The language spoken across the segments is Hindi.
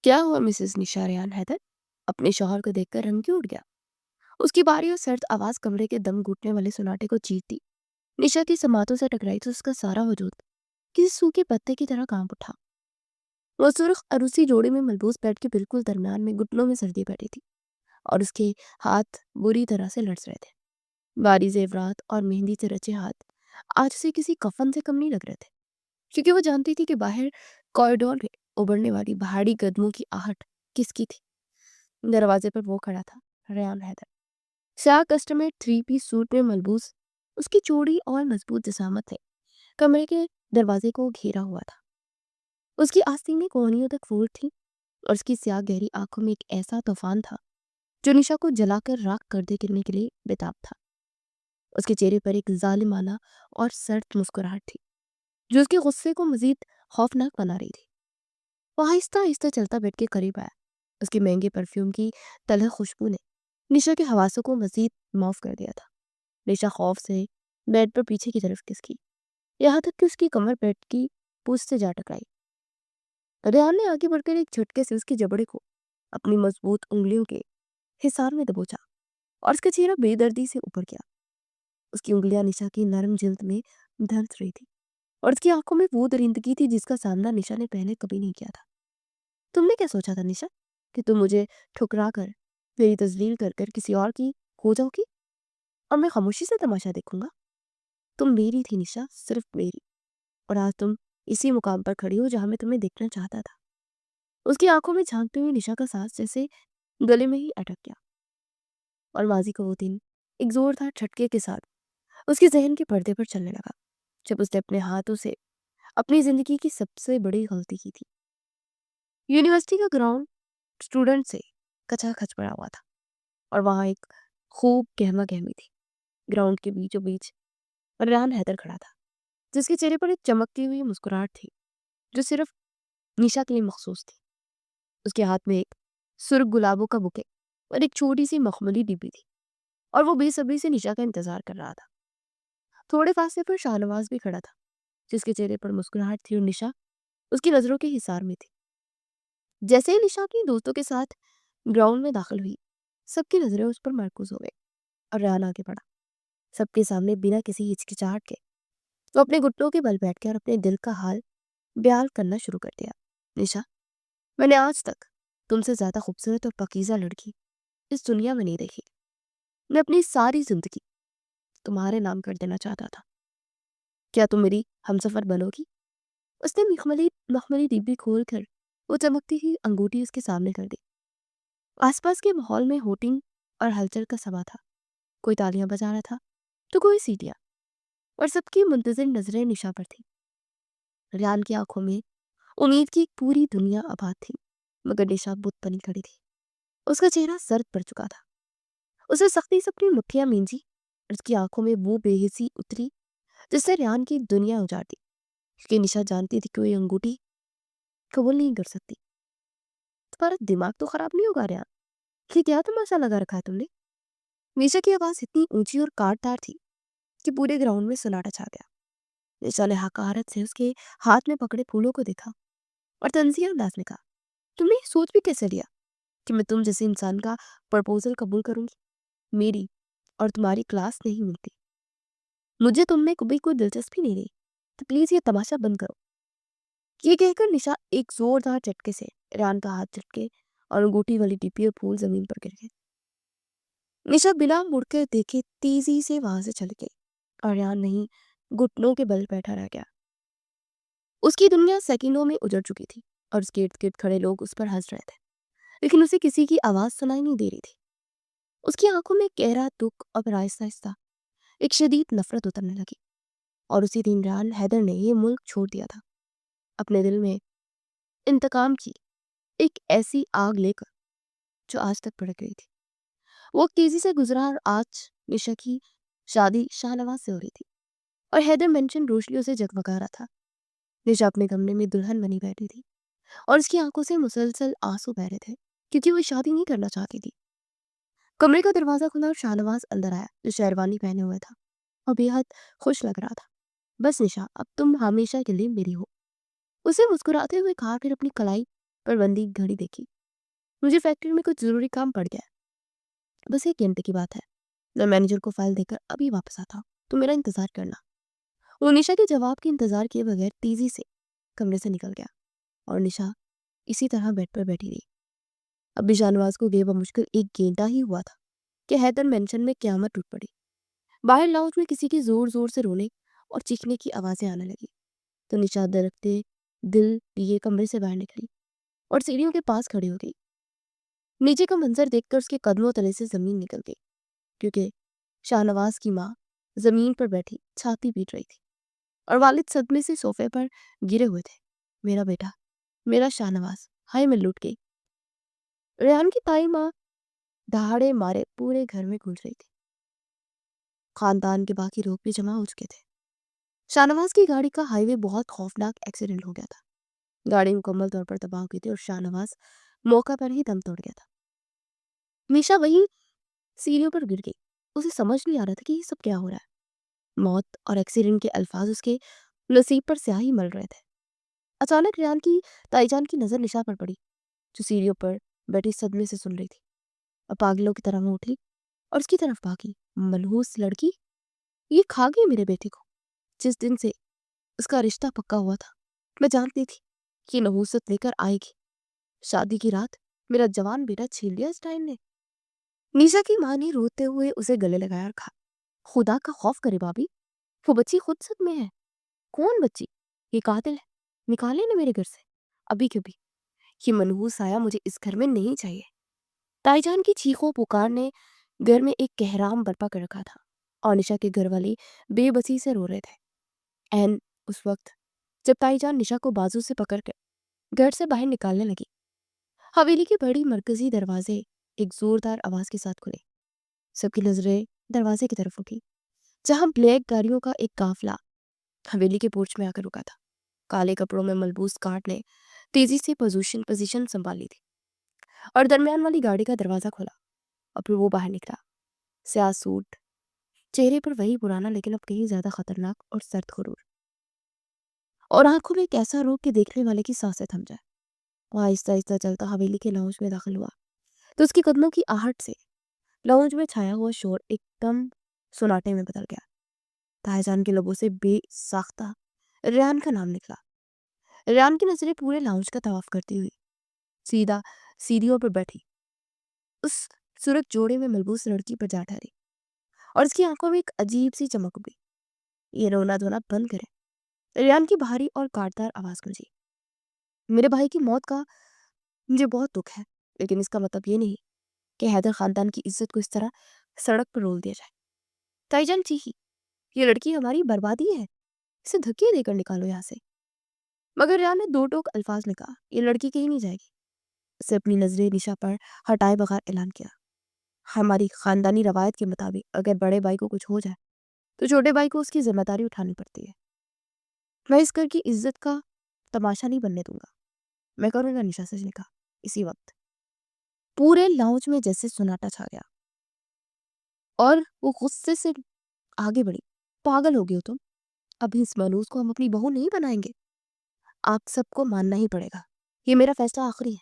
क्या हुआ मिसेस निशा रेहान हैदर? अपने शौहर को देखकर रंग क्यों उड़ गया? उसकी बारी और सर्द आवाज कमरे के दम घुटने वाले सन्नाटे को चीर दी। निशा की समातों से टकराई तो उसका सारा वजूद किसी सूखे पत्ते की तरह कांप उठा। वो सुर्ख अरूसी जोड़े में मलबूस बेड के बिल्कुल दरमियान में घुटनों में सर्दी बैठी थी और उसके हाथ बुरी तरह से लड़ रहे थे। भारी जेवरात और मेहंदी से रचे हाथ आज से किसी कफन से कम नहीं लग रहे थे, क्योंकि वो जानती थी कि बाहर कॉरिडोर में उभरने वाली भारी कदमों की आहट किसकी थी। दरवाजे पर वो खड़ा था, Rehan Haider. Shah customer three piece suit में मलबूस, उसकी चौड़ी और मजबूत जसामत है कमरे के दरवाजे को घेरा हुआ था। उसकी आस्तीनें कोहनियों तक फूल थी और उसकी स्याह गहरी आंखों में एक ऐसा तूफान था जो निशा को जलाकर राख कर दे गिरने के लिए बेताब था। उसके चेहरे पर एक जालिमाना और सर्द मुस्कुराहट थी जो उसके गुस्से को मजीद खौफनाक बना रही थी। वो आहिस्ता आहिस्ता चलता बेड के करीब आया। उसकी महंगे परफ्यूम की तलह खुशबू ने निशा के हवासों को मजीद माफ कर दिया था। निशा खौफ से बेड पर पीछे की तरफ खिसकी, यहाँ तक कि उसकी कमर बेड की पूंछ से जा टकराई। रेहान ने आगे बढ़कर एक झटके से उसके जबड़े को अपनी मजबूत उंगलियों के हिसार में दबोचा और उसका चेहरा बेदर्दी से ऊपर गया। उसकी उंगलियां निशा की नरम जिल्द में धंस रही थी और उसकी आंखों में वो दरिंदगी थी जिसका सामना निशा ने पहले कभी नहीं किया था। तुमने क्या सोचा था निशा, कि तुम मुझे ठुकरा कर, मेरी तजलील कर कर किसी और की हो जाओगी और मैं खामोशी से तमाशा देखूंगा? तुम मेरी थी निशा, सिर्फ मेरी। और आज तुम इसी मुकाम पर खड़ी हो जहां मैं तुम्हें देखना चाहता था। उसकी आंखों में झांकते हुए निशा का सांस जैसे गले में ही अटक गया और माजी का वो दिन एक जोरदार झटके के साथ उसके जहन के पर्दे पर चलने लगा, जब उसने अपने हाथों से अपनी जिंदगी की सबसे बड़ी गलती की थी। यूनिवर्सिटी का ग्राउंड स्टूडेंट से खचाखच पड़ा हुआ था और वहां एक खूब गहमा गहमी थी। ग्राउंड के बीचों बीच रेहान हैदर खड़ा था, जिसके चेहरे पर एक चमकती हुई मुस्कुराहट थी जो सिर्फ निशा के लिए मखसूस थी। उसके हाथ में एक सुर्ख गुलाबों का बुके और एक छोटी सी मखमली डिब्बी थी और वो बेसब्री से निशा का इंतजार कर रहा था। थोड़े फासले पर शाहनवाज भी खड़ा था, जिसके चेहरे पर मुस्कुराहट थी और निशा उसकी नजरों के हिसार में थी। जैसे ही निशा अपनी दोस्तों के साथ ग्राउंड में दाखिल हुई, सबकी नजरें उस पर मरकूज हो गई और रेहान आगे बढ़ा। सबके सामने बिना किसी हिचकिचाहट के वो अपने घुटनों के बल बैठ के और अपने दिल का हाल बयान करना शुरू कर दिया। निशा, मैंने आज तक तुमसे ज्यादा खूबसूरत और पाकीज़ा लड़की इस दुनिया में नहीं देखी। मैं अपनी सारी जिंदगी तुम्हारे नाम कर देना चाहता था। क्या तुम मेरी हमसफर बनोगी? उसने मखमली मखमली डिब्बी खोल कर वो चमकती हुई अंगूठी उसके सामने कर दी। आसपास के माहौल में होटिंग और हलचल का समा था। कोई तालियां बजा रहा था तो कोई सीटियां, और सबकी मुंतजिर नजरें निशा पर थी। रियान की आंखों में उम्मीद की एक पूरी दुनिया आबाद थी, मगर निशा बुत बनी खड़ी थी। उसका चेहरा सर्द पड़ चुका था। उसने सख्ती से अपनी मुट्ठियां मींजी और उसकी आंखों में वो बेहिसी उतरी जिससे रियान की दुनिया उजाड़ दी, क्योंकि निशा जानती थी कि वो ये अंगूठी कबूल नहीं कर सकती। तुम्हारा दिमाग तो खराब नहीं होगा रियान? कि क्या तमाशा लगा रखा है तुमने? निशा की आवाज इतनी ऊंची और काटदार थी कि पूरे ग्राउंड में सन्नाटा छा गया। निशा ने हकारत से उसके हाथ में पकड़े फूलों को देखा और तंजिया अंदाज में कहा, तुमने ये सोच भी कैसे लिया कि मैं तुम जैसे इंसान का प्रपोजल कबूल करूंगी? मेरी और तुम्हारी क्लास नहीं मिलती। मुझे तुमने कभी कोई दिलचस्पी नहीं रही, तो प्लीज ये तमाशा बंद करो। ये कहकर निशा एक जोरदार झटके से ईरान का हाथ झटके और अंगूठी वाली डिब्बी और फूल जमीन पर गिर गए। निशा बिना मुड़कर देखे तेजी से वहां से चली गई और ईरान नहीं, घुटनों के बल बैठा रह गया। उसकी दुनिया सेकंडों में उजड़ चुकी थी और उसके इर्द गिर्द खड़े लोग उस पर हंस रहे थे, लेकिन उसे किसी की आवाज सुनाई नहीं दे रही थी। उसकी आंखों में गहरा दुख और आहिस्ता आहिस्ता एक शदीद नफरत उतरने लगी। और उसी दिन रान हैदर ने ये मुल्क छोड़ दिया था, अपने दिल में इंतकाम की एक ऐसी आग लेकर जो आज तक भड़क गई थी। वो तेजी से गुजरा और आज निशा की शादी शाहनवाज से हो रही थी और हैदर मेंशन रोशनियों से जगमगा रहा था। निशा अपने कमरे में दुल्हन बनी बैठी थी और उसकी आंखों से मुसलसल आंसू बह रहे थे, क्योंकि वो शादी नहीं करना चाहती थी। कमरे का दरवाजा खुला और शाहनवाज अंदर आया, जो शेरवानी पहने हुए था और बेहद खुश लग रहा था। बस निशा, अब तुम हमेशा के लिए मेरी हो, उसे मुस्कुराते हुए कहा, फिर अपनी कलाई पर बंदी घड़ी देखी। मुझे फैक्ट्री में कुछ जरूरी काम पड़ गया है, बस 1 घंटे की बात है। मैं मैनेजर को फाइल देकर अभी वापस आता हूँ, तो मेरा इंतजार करना। वो निशा के जवाब के इंतजार किए बगैर तेजी से कमरे से निकल गया और निशा इसी तरह बेड पर बैठी रही। अब भी शाहनवाज को बेमुश्किल 1 घंटा ही हुआ था कि हैदर मेंशन में क्यामत टूट पड़ी। बाहर लाउंज में किसी की जोर जोर से रोने और चीखने की आवाजें आने लगी, तो निशा दरकते दिल लिए कमरे से बाहर निकली और सीढ़ियों के पास खड़ी हो गई। नीचे का मंजर देखकर उसके कदमों तले से जमीन निकल गई, क्योंकि शाहनवाज की माँ जमीन पर बैठी छाती पीट रही थी और वालिद सदमे से सोफे पर गिरे हुए थे। मेरा बेटा, मेरा शाहनवाज, हाय मैं लुट गई। रेहान की ताई माँ दहाड़े मारे पूरे घर में गूंज रही थी। खानदान के बाकी लोग भी जमा हो चुके थे। शाहनवाज की गाड़ी का हाईवे बहुत खौफनाक एक्सीडेंट हो गया था। गाड़ी मुकम्मल तौर पर तबाह हो गई थी और शाहनवाज मौका पर ही दम तोड़ गया था। निशा वही सीढ़ियों पर गिर गई। उसे समझ नहीं आ रहा था कि ये सब क्या हो रहा है। मौत और एक्सीडेंट के अल्फाज उसके नसीब पर स्याही मल रहे थे। अचानक रेहान की ताईजान की नजर निशा पर पड़ी, जो सीढ़ियों पर बैठी सदमे से सुन रही थी। अब पागलों की तरह वो उठी और उसकी तरफ भागी। मनहूस लड़की, ये खा गई मेरे बेटे को। जिस दिन से उसका रिश्ता पक्का हुआ था, मैं जानती थी कि नहूसत लेकर आएगी। शादी की रात मेरा जवान बेटा छीन लिया इस टाइम ने। निशा की माँ ने रोते हुए उसे गले लगाया और कहा, खुदा का खौफ करे भाभी, वो बच्ची खुद सदमे है। कौन बच्ची? ये कातिल है, निकाले ना मेरे घर से अभी के अभी। ये मनहूस आया मुझे इस घर में नहीं चाहिए। ताईजान की चीखों पुकार ने घर में एक कहराम बर्पा कर रखा था और निशा के घर वाले बेबसी से रो रहे थे। एन उस वक्त जब ताईजान निशा को बाजू से पकड़कर घर से बाहर निकालने लगी, हवेली के बड़ी मरकजी दरवाजे एक जोरदार आवाज के साथ खुले। सबकी नजरें दरवाजे की तरफ उठी, जहां ब्लैक गाड़ियों का एक काफिला हवेली के पोर्च में आकर रुका था। काले कपड़ों में मलबूस कार्ड ने तेजी से पोजीशन संभाली थी और दरमियान वाली गाड़ी का दरवाजा खोला और फिर वो बाहर निकला। स्याह सूट, चेहरे पर वही पुराना लेकिन अब कहीं ज्यादा खतरनाक और सर्द गुरूर, और आंखों में एक ऐसा रोक के देखने वाले की सांसें थम जाए। वो आहिस्ता आहिस्ता चलता हवेली के लाउंज में दाखिल हुआ, तो उसके कदमों की आहट से लाउंज में छाया हुआ शोर एकदम सुनाटे में बदल गया। ताईजान के लबों से बेसाख्ता रेहान का नाम निकला। रेहान की नजरें पूरे लाउंज का तवाफ करती हुई सीधा सीढ़ियों पर बैठी उस सूरत जोड़े में मलबूस लड़की पर जा ठहरी और उसकी आंखों में एक अजीब सी चमक उभरी। ये रोना धोना बंद करे। रेहान की भारी और काटदार आवाज गूंजी, मेरे भाई की मौत का मुझे बहुत दुख है, लेकिन इसका मतलब ये नहीं कि हैदर खानदान की इज्जत को इस तरह सड़क पर रोल दिया जाए। ताईजान चीखी, ये लड़की हमारी बर्बादी है, इसे धक्के देकर निकालो यहाँ से। मगर रेहान ने दो टोक अल्फाज में कहा, ये लड़की कहीं नहीं जाएगी। उसे अपनी नजरें निशा पर हटाए बगैर ऐलान किया, हमारी खानदानी रवायत के मुताबिक अगर बड़े भाई को कुछ हो जाए तो छोटे भाई को उसकी जिम्मेदारी उठानी पड़ती है। मैं इस घर की इज्जत का तमाशा नहीं बनने दूंगा। मैं करूंगा, निशा से ने कहा। इसी वक्त पूरे लाउंज में जैसे सुनाटा छा गया और वो गुस्से से आगे बढ़ी, पागल हो गई हो तुम? अभी इस मनूस को हम अपनी बहू नहीं बनाएंगे। आप सबको मानना ही पड़ेगा, ये मेरा फैसला आखिरी है।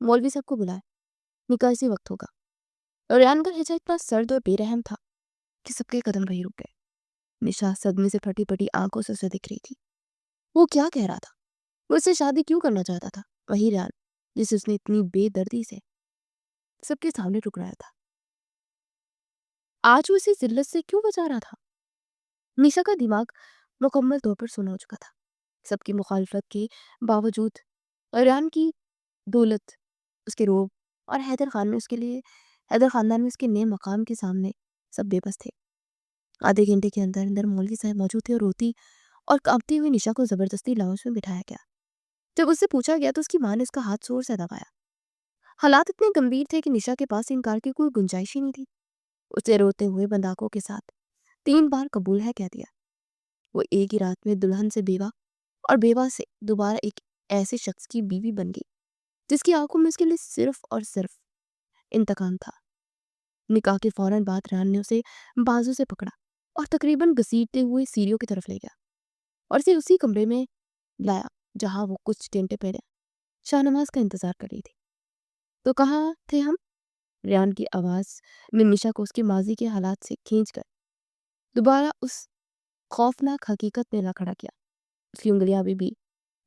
मौलवी सबको बुलाए, निकाह इसी वक्त होगा। और रेहान का लहजा इतना सर्द और बेरहम था कि सबके कदम वहीं रुक गए। निशा सदमे से फटी पटी आंखों से उसे दिख रही थी। वो क्या कह रहा था? वो उससे शादी क्यों करना चाहता था? वही रेहान जिसे उसने इतनी बेदर्दी से सबके सामने ठुकराया था, आज वो इसी जिल्लत से क्यों बचा रहा था? निशा का दिमाग मुकम्मल तौर पर सुना हो चुका था। सबकी मुखालफत के बावजूद रेहान की दौलत, उसके रोब और हैदर खानदान में उसके नए मकाम के सामने सब बेबस थे। आधे घंटे के अंदर अंदर मौलवी साहब मौजूद थे और रोती और कांपती हुई निशा को जबरदस्ती लाउंज में बिठाया गया। जब उससे पूछा गया तो उसकी मां ने उसका हाथ जोर से दबाया। हालात इतने गंभीर थे कि निशा के पास इनकार की कोई गुंजाइश ही नहीं थी। उसे रोते हुए बंद आंखों के साथ 3 बार कबूल है कह दिया। वो एक ही रात में दुल्हन से बेवा और बेवा से दोबारा एक ऐसे शख्स की बीवी बन गई जिसकी आंखों में उसके लिए सिर्फ और सिर्फ इंतकाम था। निकाह के फौरन बाद रेहान ने उसे बाजू से पकड़ा और तकरीबन घसीटते हुए सीढ़ियों की तरफ ले गया और इसे उसी कमरे में लाया जहां वो कुछ घंटे पहले शाहनवाज का इंतजार कर रही थी। तो कहाँ थे हम? रेहान की आवाज में निशा को उसके माजी के हालात से खींच कर दोबारा उस खौफनाक हकीकत ने ला खड़ा किया। उसकी उंगलियां अभी भी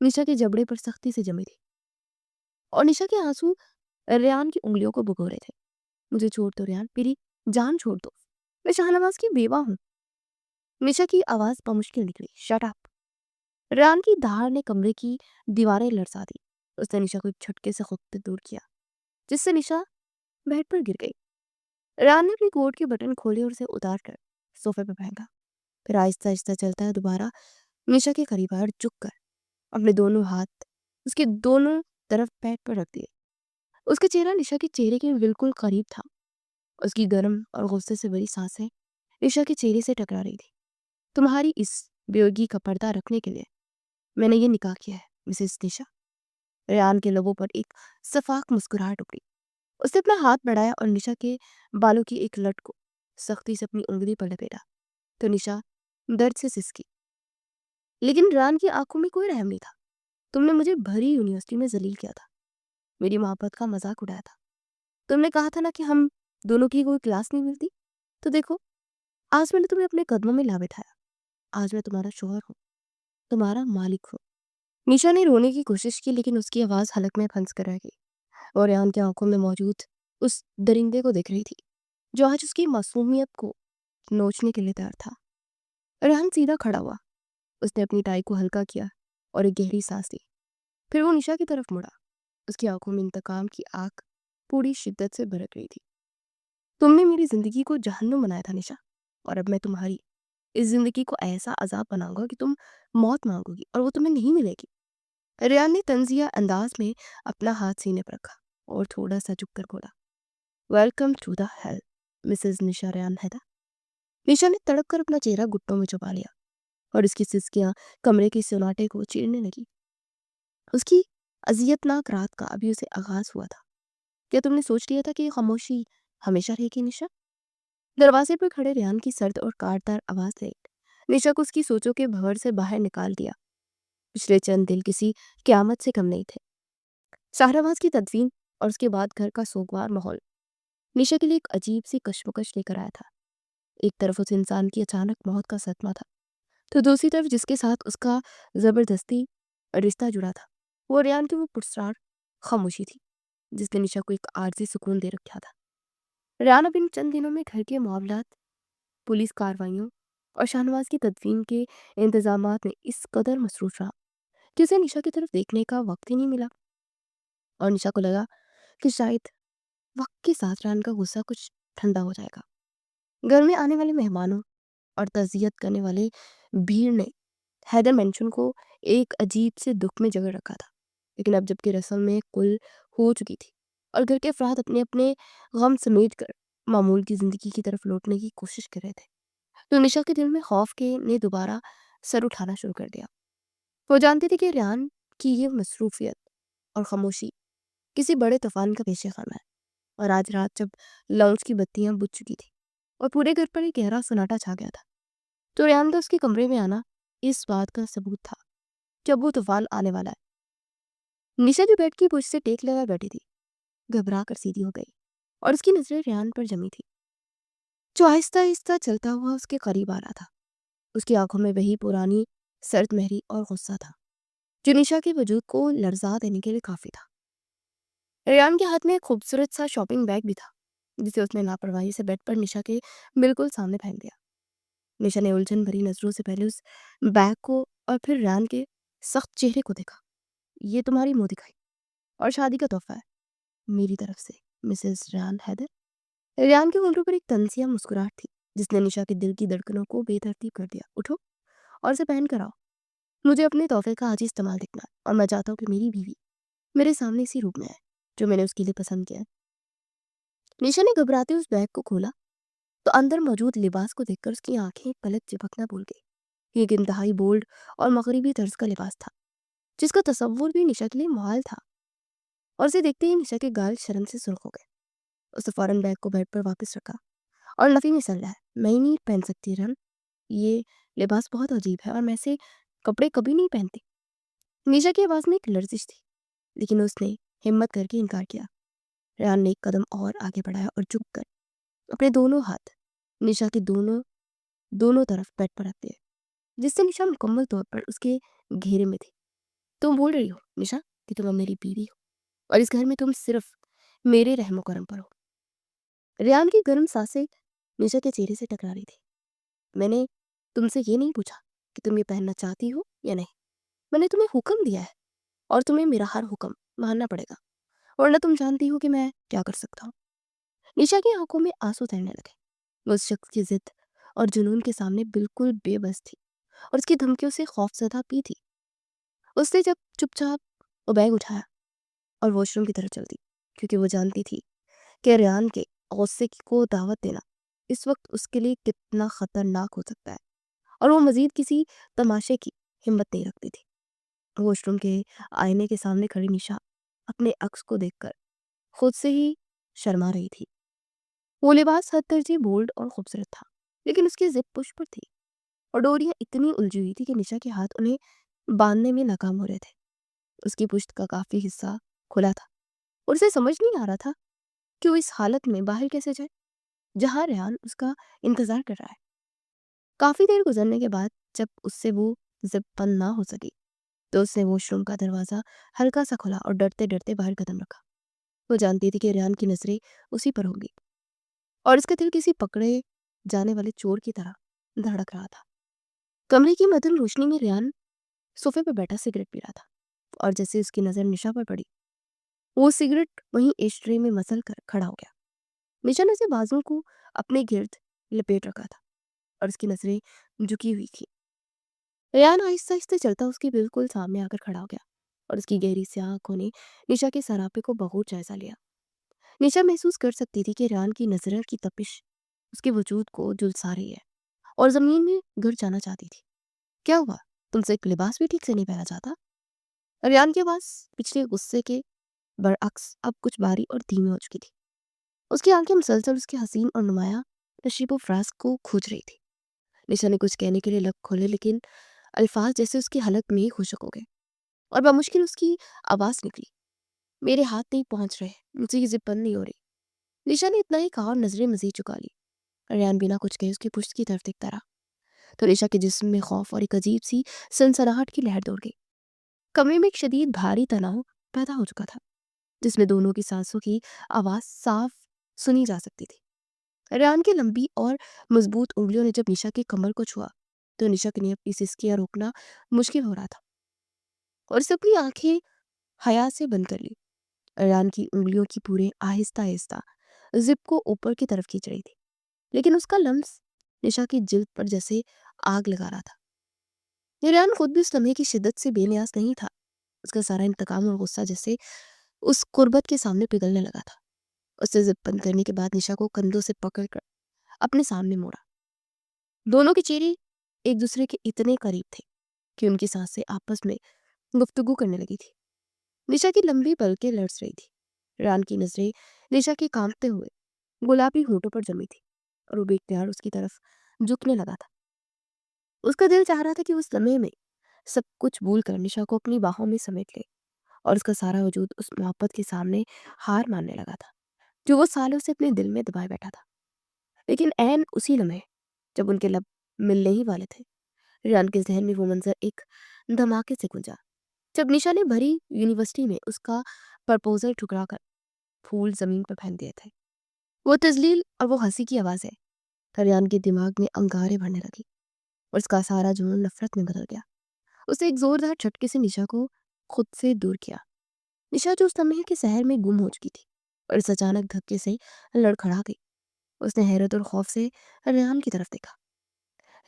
निशा के जबड़े पर सख्ती से जमी थी और निशा के आंसू रेहान की उंगलियों को भिगो रहे थे। मुझे छोड़ दो रेहान, मेरी जान छोड़ दो, मैं शाहनवाज की बेवा हूँ। निशा की आवाज बमुश्किल निकली, शट अप। रेहान की धार ने कमरे की दीवारें लड़सा दी। उसने निशा को एक झटके से खुद से दूर किया, जिससे निशा बेड पर गिर गई। रेहान ने अपनी कोट के बटन खोले और उसे उतार कर सोफे पर फेंका। फिर आहिस्ता आहिस्ता चलता है दोबारा निशा के करीब आया और झुक कर अपने दोनों हाथ उसके दोनों तरफ पैर पर रख दिए। उसका चेहरा निशा के चेहरे के बिल्कुल करीब था। उसकी गर्म और गुस्से से भरी सांसें निशा के चेहरे से टकरा रही थी। तुम्हारी इस बेयोगी का पर्दा रखने के लिए मैंने ये निकाह किया है मिसेस निशा। रेहान के लबों पर एक सफाक मुस्कुराहट उभरी। उसने अपना हाथ बढ़ाया और निशा के बालों की एक लट को सख्ती से अपनी उंगली पर लपेटा। तो निशा दर्द से सिसकी, लेकिन रेहान की आंखों में कोई रहम नहीं था। तुमने मुझे भरी यूनिवर्सिटी में जलील किया था, मेरी मोहब्बत का मजाक उड़ाया था। तुमने कहा था ना कि हम दोनों की कोई क्लास नहीं मिलती। तो देखो, आज मैंने तुम्हें अपने कदमों में ला बैठाया। आज मैं तुम्हारा शोहर हूँ, तुम्हारा मालिक हूँ। निशा ने रोने की कोशिश की, लेकिन उसकी आवाज हलक में फंस कर रह गई और रेहान की आंखों में मौजूद उस दरिंदे को देख रही थी जो आज उसकी मासूमियत को नोचने के लिए तैयार था। रेहान सीधा खड़ा हुआ। उसने अपनी टाई को हल्का किया और एक गहरी सांस ली। फिर वो निशा की तरफ मुड़ा। उसकी आंखों में इंतकाम की आग पूरी शिद्दत से भड़क रही थी। तुमने मेरी जिंदगी को जहन्नुम बनाया था निशा, और अब मैं तुम्हारी इस जिंदगी को ऐसा अजाब बनाऊंगा कि तुम मौत मांगोगी और वो तुम्हें नहीं मिलेगी। रेहान ने तंजिया अंदाज में अपना हाथ सीने पर रखा और थोड़ा सा झुककर बोला, welcome to the hell Mrs Nisha Rehan Haider. Nisha ने तड़प कर अपना चेहरा घुट्टों में छुपा लिया और उसकी सिसकियां कमरे के सन्नाटे को चीरने लगी। उसकी अजियतनाक रात का अभी उसे आगाज हुआ था। क्या तुमने सोच लिया था कि ये खामोशी हमेशा रहेगी निशा? दरवाजे पर खड़े रेहान की सर्द और काटदार आवाज ने निशा को उसकी सोचों के भंवर से बाहर निकाल दिया। पिछले चंद दिन किसी क्यामत से कम नहीं थे। शाहनवाज की तदफीन और उसके बाद घर का सोगवार माहौल निशा के लिए एक अजीब सी कश्मकश लेकर आया था। एक तरफ उस इंसान की अचानक मौत का सदमा था, तो दूसरी तरफ जिसके साथ उसका जबरदस्ती रिश्ता जुड़ा था, वो रेहान की वो पुरस्कार खामोशी थी जिसने निशा को एक आरजी सुकून दे रखा था। रेहान अब इन चंद दिनों में घर के मामलात, पुलिस कार्रवाइयों और शाहनवाज की तदफीन के इंतजामात में इस कदर मसरूफ रहा कि उसे निशा की तरफ देखने का वक्त ही नहीं मिला। और निशा को लगा कि शायद वक्त के साथ रेहान का गुस्सा कुछ ठंडा हो जाएगा। घर में आने वाले मेहमानों और तज़ियत करने वाले भीड़ ने हैदर मेंशन को एक अजीब से दुख में जकड़ रखा था। लेकिन अब जबकि रस्म में कुल हो चुकी थी और घर के अफराद अपने अपने गम समेट कर मामूल की जिंदगी की तरफ लौटने की कोशिश कर रहे थे, तो निशा के दिल में खौफ के ने दोबारा सर उठाना शुरू कर दिया। वो जानती थी कि रेहान की ये मसरूफियत और खामोशी किसी बड़े तूफान का पेश खाना है। और आज रात जब लाउंज की बत्तियां बुझ चुकी थी और पूरे घर पर एक गहरा सन्नाटा छा गया था, तो रेहान का उसके कमरे में आना इस बात का सबूत था जब वो तूफान आने वाला है। निशा जो बेड की पुश से टेक लगा बैठी थी, घबरा कर सीधी हो गई और उसकी नजरें रेहान पर जमी थी, जो आहिस्ता आहिस्ता चलता हुआ उसके करीब आ रहा था। उसकी आंखों में वही पुरानी सर्द मेहरी और गुस्सा था जो निशा के वजूद को लर्जा देने के लिए काफी था। रेहान के हाथ में एक खूबसूरत सा शॉपिंग बैग भी था, जिसे उसने लापरवाही से बेड पर निशा के बिल्कुल सामने फेंक दिया। निशा ने उलझन भरी नजरों से पहले उस बैग को और फिर रेहान के सख्त चेहरे को देखा। ये तुम्हारी मुंह दिखाई और शादी का तोहफा है मेरी तरफ से, मिसेस रेहान हैदर। रेहान के होंठों पर एक तंजिया मुस्कुराहट थी जिसने निशा के दिल की धड़कनों को बेतरतीब कर दिया। उठो और इसे पहन कर आओ। मुझे अपने तोहफे का आज ही इस्तेमाल देखना है और मैं चाहता हूँ कि मेरी बीवी मेरे सामने इसी रूप में है जो मैंने उसके लिए पसंद किया है। निशा ने घबराते उस बैग को खोला तो अंदर मौजूद लिबास को देखकर उसकी आंखें एक पलक झपकना भूल गई। ये एक इंतहाई बोल्ड और मगरबी तर्ज का लिबास था जिसका तसव्वुर भी निशा के लिए मुहाल था। और उसे देखते ही निशा के गाल शर्म से सुर्ख हो गए। उसने फौरन बैग को बेड पर वापस रखा और लफी में सल रहा है, मैं ही नहीं पहन सकती रन, ये लिबास बहुत अजीब है और मैं ऐसे कपड़े कभी नहीं पहनती। निशा की आवाज में एक लर्जिश थी लेकिन उसने हिम्मत करके इनकार किया। रेहान ने एक कदम और आगे बढ़ाया और झुक कर अपने दोनों हाथ निशा के दोनों दोनों तरफ बेड पर रख दिए, जिससे निशा मुकम्मल तौर पर उसके घेरे में थी। तुम बोल रही हो निशा कि तुम अब मेरी बीवी हो और इस घर में तुम सिर्फ मेरे रहमो करम पर हो। रेहान की गर्म सांसें निशा के चेहरे से टकरा रही थी। मैंने तुमसे ये नहीं पूछा कि तुम ये पहनना चाहती हो या नहीं। मैंने तुम्हें हुक्म दिया है और तुम्हें मेरा हर हुक्म मानना पड़ेगा, वरना तुम जानती हो कि मैं क्या कर सकता हूँ। निशा की आंखों में आंसू तैरने लगे। वो उस शख्स की जिद और जुनून के सामने बिल्कुल बेबस थी और उसकी धमकियों से खौफजदा भी थी। उसने जब चुपचाप वो बैग उठाया और वॉशरूम की तरफ चल दी, क्योंकि वो जानती थी कि रेहान के गुस्से को दावत देना इस वक्त उसके लिए कितना खतरनाक हो सकता है, और वो मजीद किसी तमाशे की हिम्मत नहीं रखती थी। वॉशरूम के आईने के सामने खड़ी निशा अपने अक्स को देखकर खुद से ही शर्मा रही थी। वो लिबास हद तरजीह बोल्ड और खूबसूरत था, लेकिन उसकी जिप पुश पर थी और डोरियां इतनी उलझी हुई थी कि निशा के हाथ उन्हें बांधने में नाकाम हो रहे थे। उसकी पुश्त का काफी हिस्सा खुला था और उसे समझ नहीं आ रहा था कि वो इस हालत में बाहर कैसे जाए, जहां रेहान उसका इंतजार कर रहा है। काफी देर गुजरने के बाद जब उससे वो जिप बंद ना हो सकी, तो उसने वॉशरूम का दरवाजा हल्का सा खोला और डरते डरते बाहर कदम रखा। वो जानती थी कि रेहान की नजरें उसी पर होंगी और इसका दिल किसी पकड़े जाने वाले चोर की तरह धड़क रहा था। कमरे की मध्यम रोशनी में रेहान सोफे पर बैठा सिगरेट पी रहा था, और जैसे उसकी नजर निशा पर पड़ी, वो सिगरेट वहीं एस्ट्रे में मसल कर खड़ा हो गया। निशा ने उसे बाजुओं को अपने गिर्द लपेट रखा था और उसकी नजरें झुकी हुई थी। रेहान आहिस्ता आहिस्ता चलता उसके बिल्कुल सामने आकर खड़ा हो गया और उसकी गहरी सी आंखों ने निशा के सरापे को बहुत जायजा लिया। निशा महसूस कर सकती थी कि रेहान की नजरों की तपिश उसके वजूद को झुलसा रही है और जमीन में गिर जाना चाहती थी। क्या हुआ? तुमसे एक लिबास भी ठीक से नहीं पहना जाता? रेहान के पास पिछले गुस्से के बरअक्स अब कुछ बारी और धीमी हो चुकी थी। उसकी आंखें मुसलसल उसके हसीन और नुमाया नशीबो फ्राज को खोज रही थी। निशा ने कुछ कहने के लिए लब खोले, लेकिन अल्फाज जैसे उसकी हलक में ही खुशक हो गए और बमुश्किल उसकी आवाज निकली। मेरे हाथ नहीं पहुंच रहे, मुझे ये जिप बंद नहीं हो रही। निशा ने इतना ही कहा और नजरें मजीद चुका ली। रेहान बिना कुछ कहे उसकी पुश्त की तरफ देखता रहा, तो निशा के जिस्म में खौफ और एक अजीब सी सनसनाहट की लहर दौड़ गई। कमरे में एक शदीद भारी तनाव पैदा हो चुका था, जिसमें दोनों की सांसों की आवाज साफ सुनी जा सकती थी। रेहान की लंबी और मजबूत उंगलियों ने जब निशा की कमर को छुआ, तो निशा के लिए अपनी सिसकियां रोकना मुश्किल हो रहा था और उसे अपनी आंखें हया से बंद कर ली। रेहान की उंगलियों की पूरे आहिस्ता आहिस्ता जिप को ऊपर की तरफ खींच रही थी, लेकिन उसका लम्स निशा की जिल्द पर जैसे आग लगा रहा था। रेहान खुद भी उस लम्हे की शिद्दत से बेनियाज नहीं था। उसका सारा इंतकाम और गुस्सा जैसे उस कुर्बत के सामने पिघलने लगा था। उससे जिप बंद करने के बाद निशा को कंधों से पकड़कर अपने सामने मोड़ा। दोनों के चेहरे एक दूसरे के इतने करीब थे कि उनकी सांसें आपस में गुफ्तगू करने लगी थी। निशा की लंबी पलकें लड़स रही थी। रेहान की नजरें निशा के कांपते हुए गुलाबी होठों पर जमी थी और वो बेख्तियार उसकी तरफ झुकने लगा था। उसका दिल चाह रहा था कि उस लम्हे में सब कुछ भूल कर निशा को अपनी बाहों में समेट ले, और उसका सारा वजूद उस मोहब्बत के सामने हार मानने लगा था जो वो सालों से अपने दिल में दबाए बैठा था। लेकिन ऐन उसी लम्हे जब उनके लब मिलने ही वाले थे, रेहान के जहन में वो मंजर एक धमाके से गुंजा, जब निशा ने भरी यूनिवर्सिटी में उसका प्रपोजल ठुकरा कर फूल जमीन पर फेंक दिए थे। वो तजलील और वो हंसी की आवाज़ है, रेहान के दिमाग में अंगारे भरने लगी और उसका सारा जुनून नफरत में बदल गया। उसे एक जोरदार झटके से निशा को खुद से दूर किया। निशा जो उस लम्हे के शहर में गुम हो चुकी थी और इस अचानक धक्के से लड़खड़ा गई। उसने हैरत और खौफ से रेहान की तरफ देखा।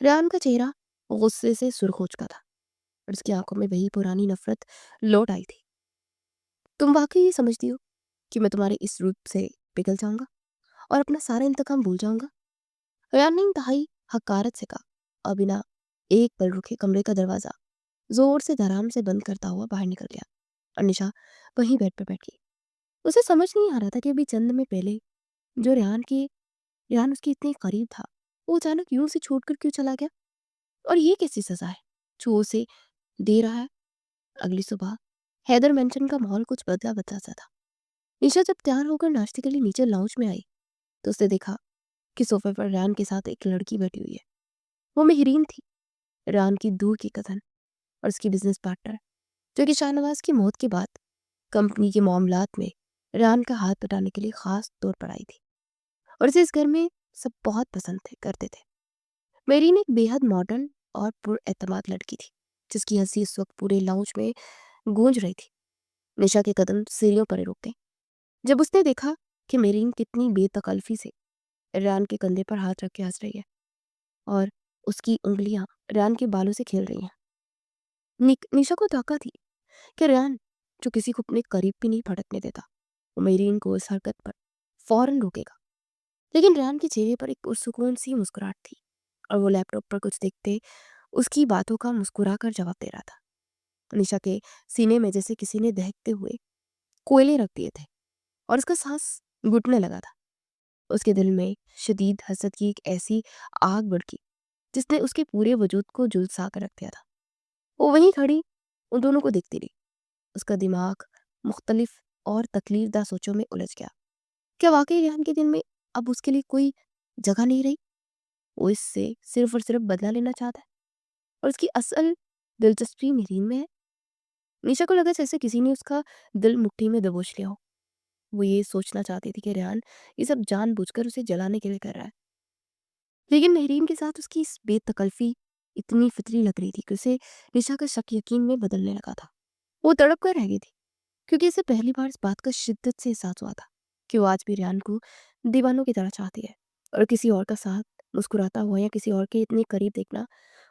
रेहान का चेहरा गुस्से से सुर्ख हो चुका था और उसकी आंखों में वही पुरानी नफरत लौट आई थी। तुम वाकई ये समझती हो कि मैं तुम्हारे इस रूप से पिघल जाऊंगा और अपना सारा इंतकाम भूल जाऊंगा? रेहान ने इंतहाई हकारत से कहा और बिना एक पल रुके कमरे का दरवाजा जोर से धड़ाम से बंद करता हुआ बाहर निकल गया और निशा वहीं बेड पर बैठ गई। उसे समझ नहीं आ रहा था कि अभी चंद में पहले जो रेहान उसके इतने करीब था, वो अचानक यूं से छोड़कर क्यों चला गया, और ये कैसी सजा है जो उसे दे रहा है। अगली सुबह हैदर मेंशन का माहौल कुछ बदला बदला सा था। निशा जब तैयार होकर नाश्ते के लिए नीचे लाउंज में आई तो उसने देखा कि सोफे पर रान के साथ एक लड़की बैठी हुई है। वो मेहरीन थी, रान की दूर की कजन और उसकी बिजनेस पार्टनर, जो कि शाहनवाज की मौत के बाद कंपनी के मामलात में रान का हाथ बटाने के लिए खास तौर पर आई थी। और इसे इस घर में सब बहुत पसंद थे करते थे। मेरीन एक बेहद मॉडर्न और पुरएतमाद लड़की थी, जिसकी हंसी इस वक्त पूरे लाउंज में गूंज रही थी। निशा के कदम सीढ़ियों पर ही रुक गए जब उसने देखा कि मेरीन कितनी बेतकल्फी से रान के कंधे पर हाथ रख के हंस रही है और उसकी उंगलियां रान के बालों से खेल रही हैं। निशा को ताका थी कि रान, जो किसी को अपने करीब भी नहीं फटकने देता, वो मेरीन को इस हरकत पर फौरन रोकेगा। लेकिन रान के चेहरे पर एक पुरसुकून सी मुस्कुराहट थी और वो लैपटॉप पर कुछ देखते उसकी बातों का मुस्कुरा कर जवाब दे रहा था। निशा के सीने में जैसे किसी ने दहकते हुए कोयले रख दिए थे और उसका सांस घुटने लगा था। उसके दिल में शदीद हसद की एक ऐसी आग भड़की जिसने उसके पूरे वजूद को झुलसा कर रख दिया था। वो वहीं खड़ी उन दोनों को देखती रही। उसका दिमाग मुख्तलिफ और तकलीफदा सोचों में उलझ गया। क्या वाकई रेहान के दिल में अब उसके लिए कोई जगह नहीं रही? वो इससे सिर्फ और सिर्फ बदला लेना चाहता है और उसकी असल दिलचस्पी मेरीन में है। निशा को लगा जैसे किसी ने उसका दिल मुट्ठी में दबोच लिया हो। वो ये सोचना चाहती थी कि रेहान ये सब जानबूझकर उसे जलाने के लिए कर रहा है, लेकिन मेहरीन के साथ उसकी इस बेतकल्फी इतनी फितरी लग रही थी कि उसे निशा का शक यकीन में बदलने लगा था। वो तड़प कर रह गई थी, क्योंकि इसे पहली बार इस बात का शिद्दत से एहसास हुआ था कि वो आज भी रेहान को दीवानों की तरह चाहती है और किसी और का साथ मुस्कुराता हुआ या किसी और के इतने करीब देखना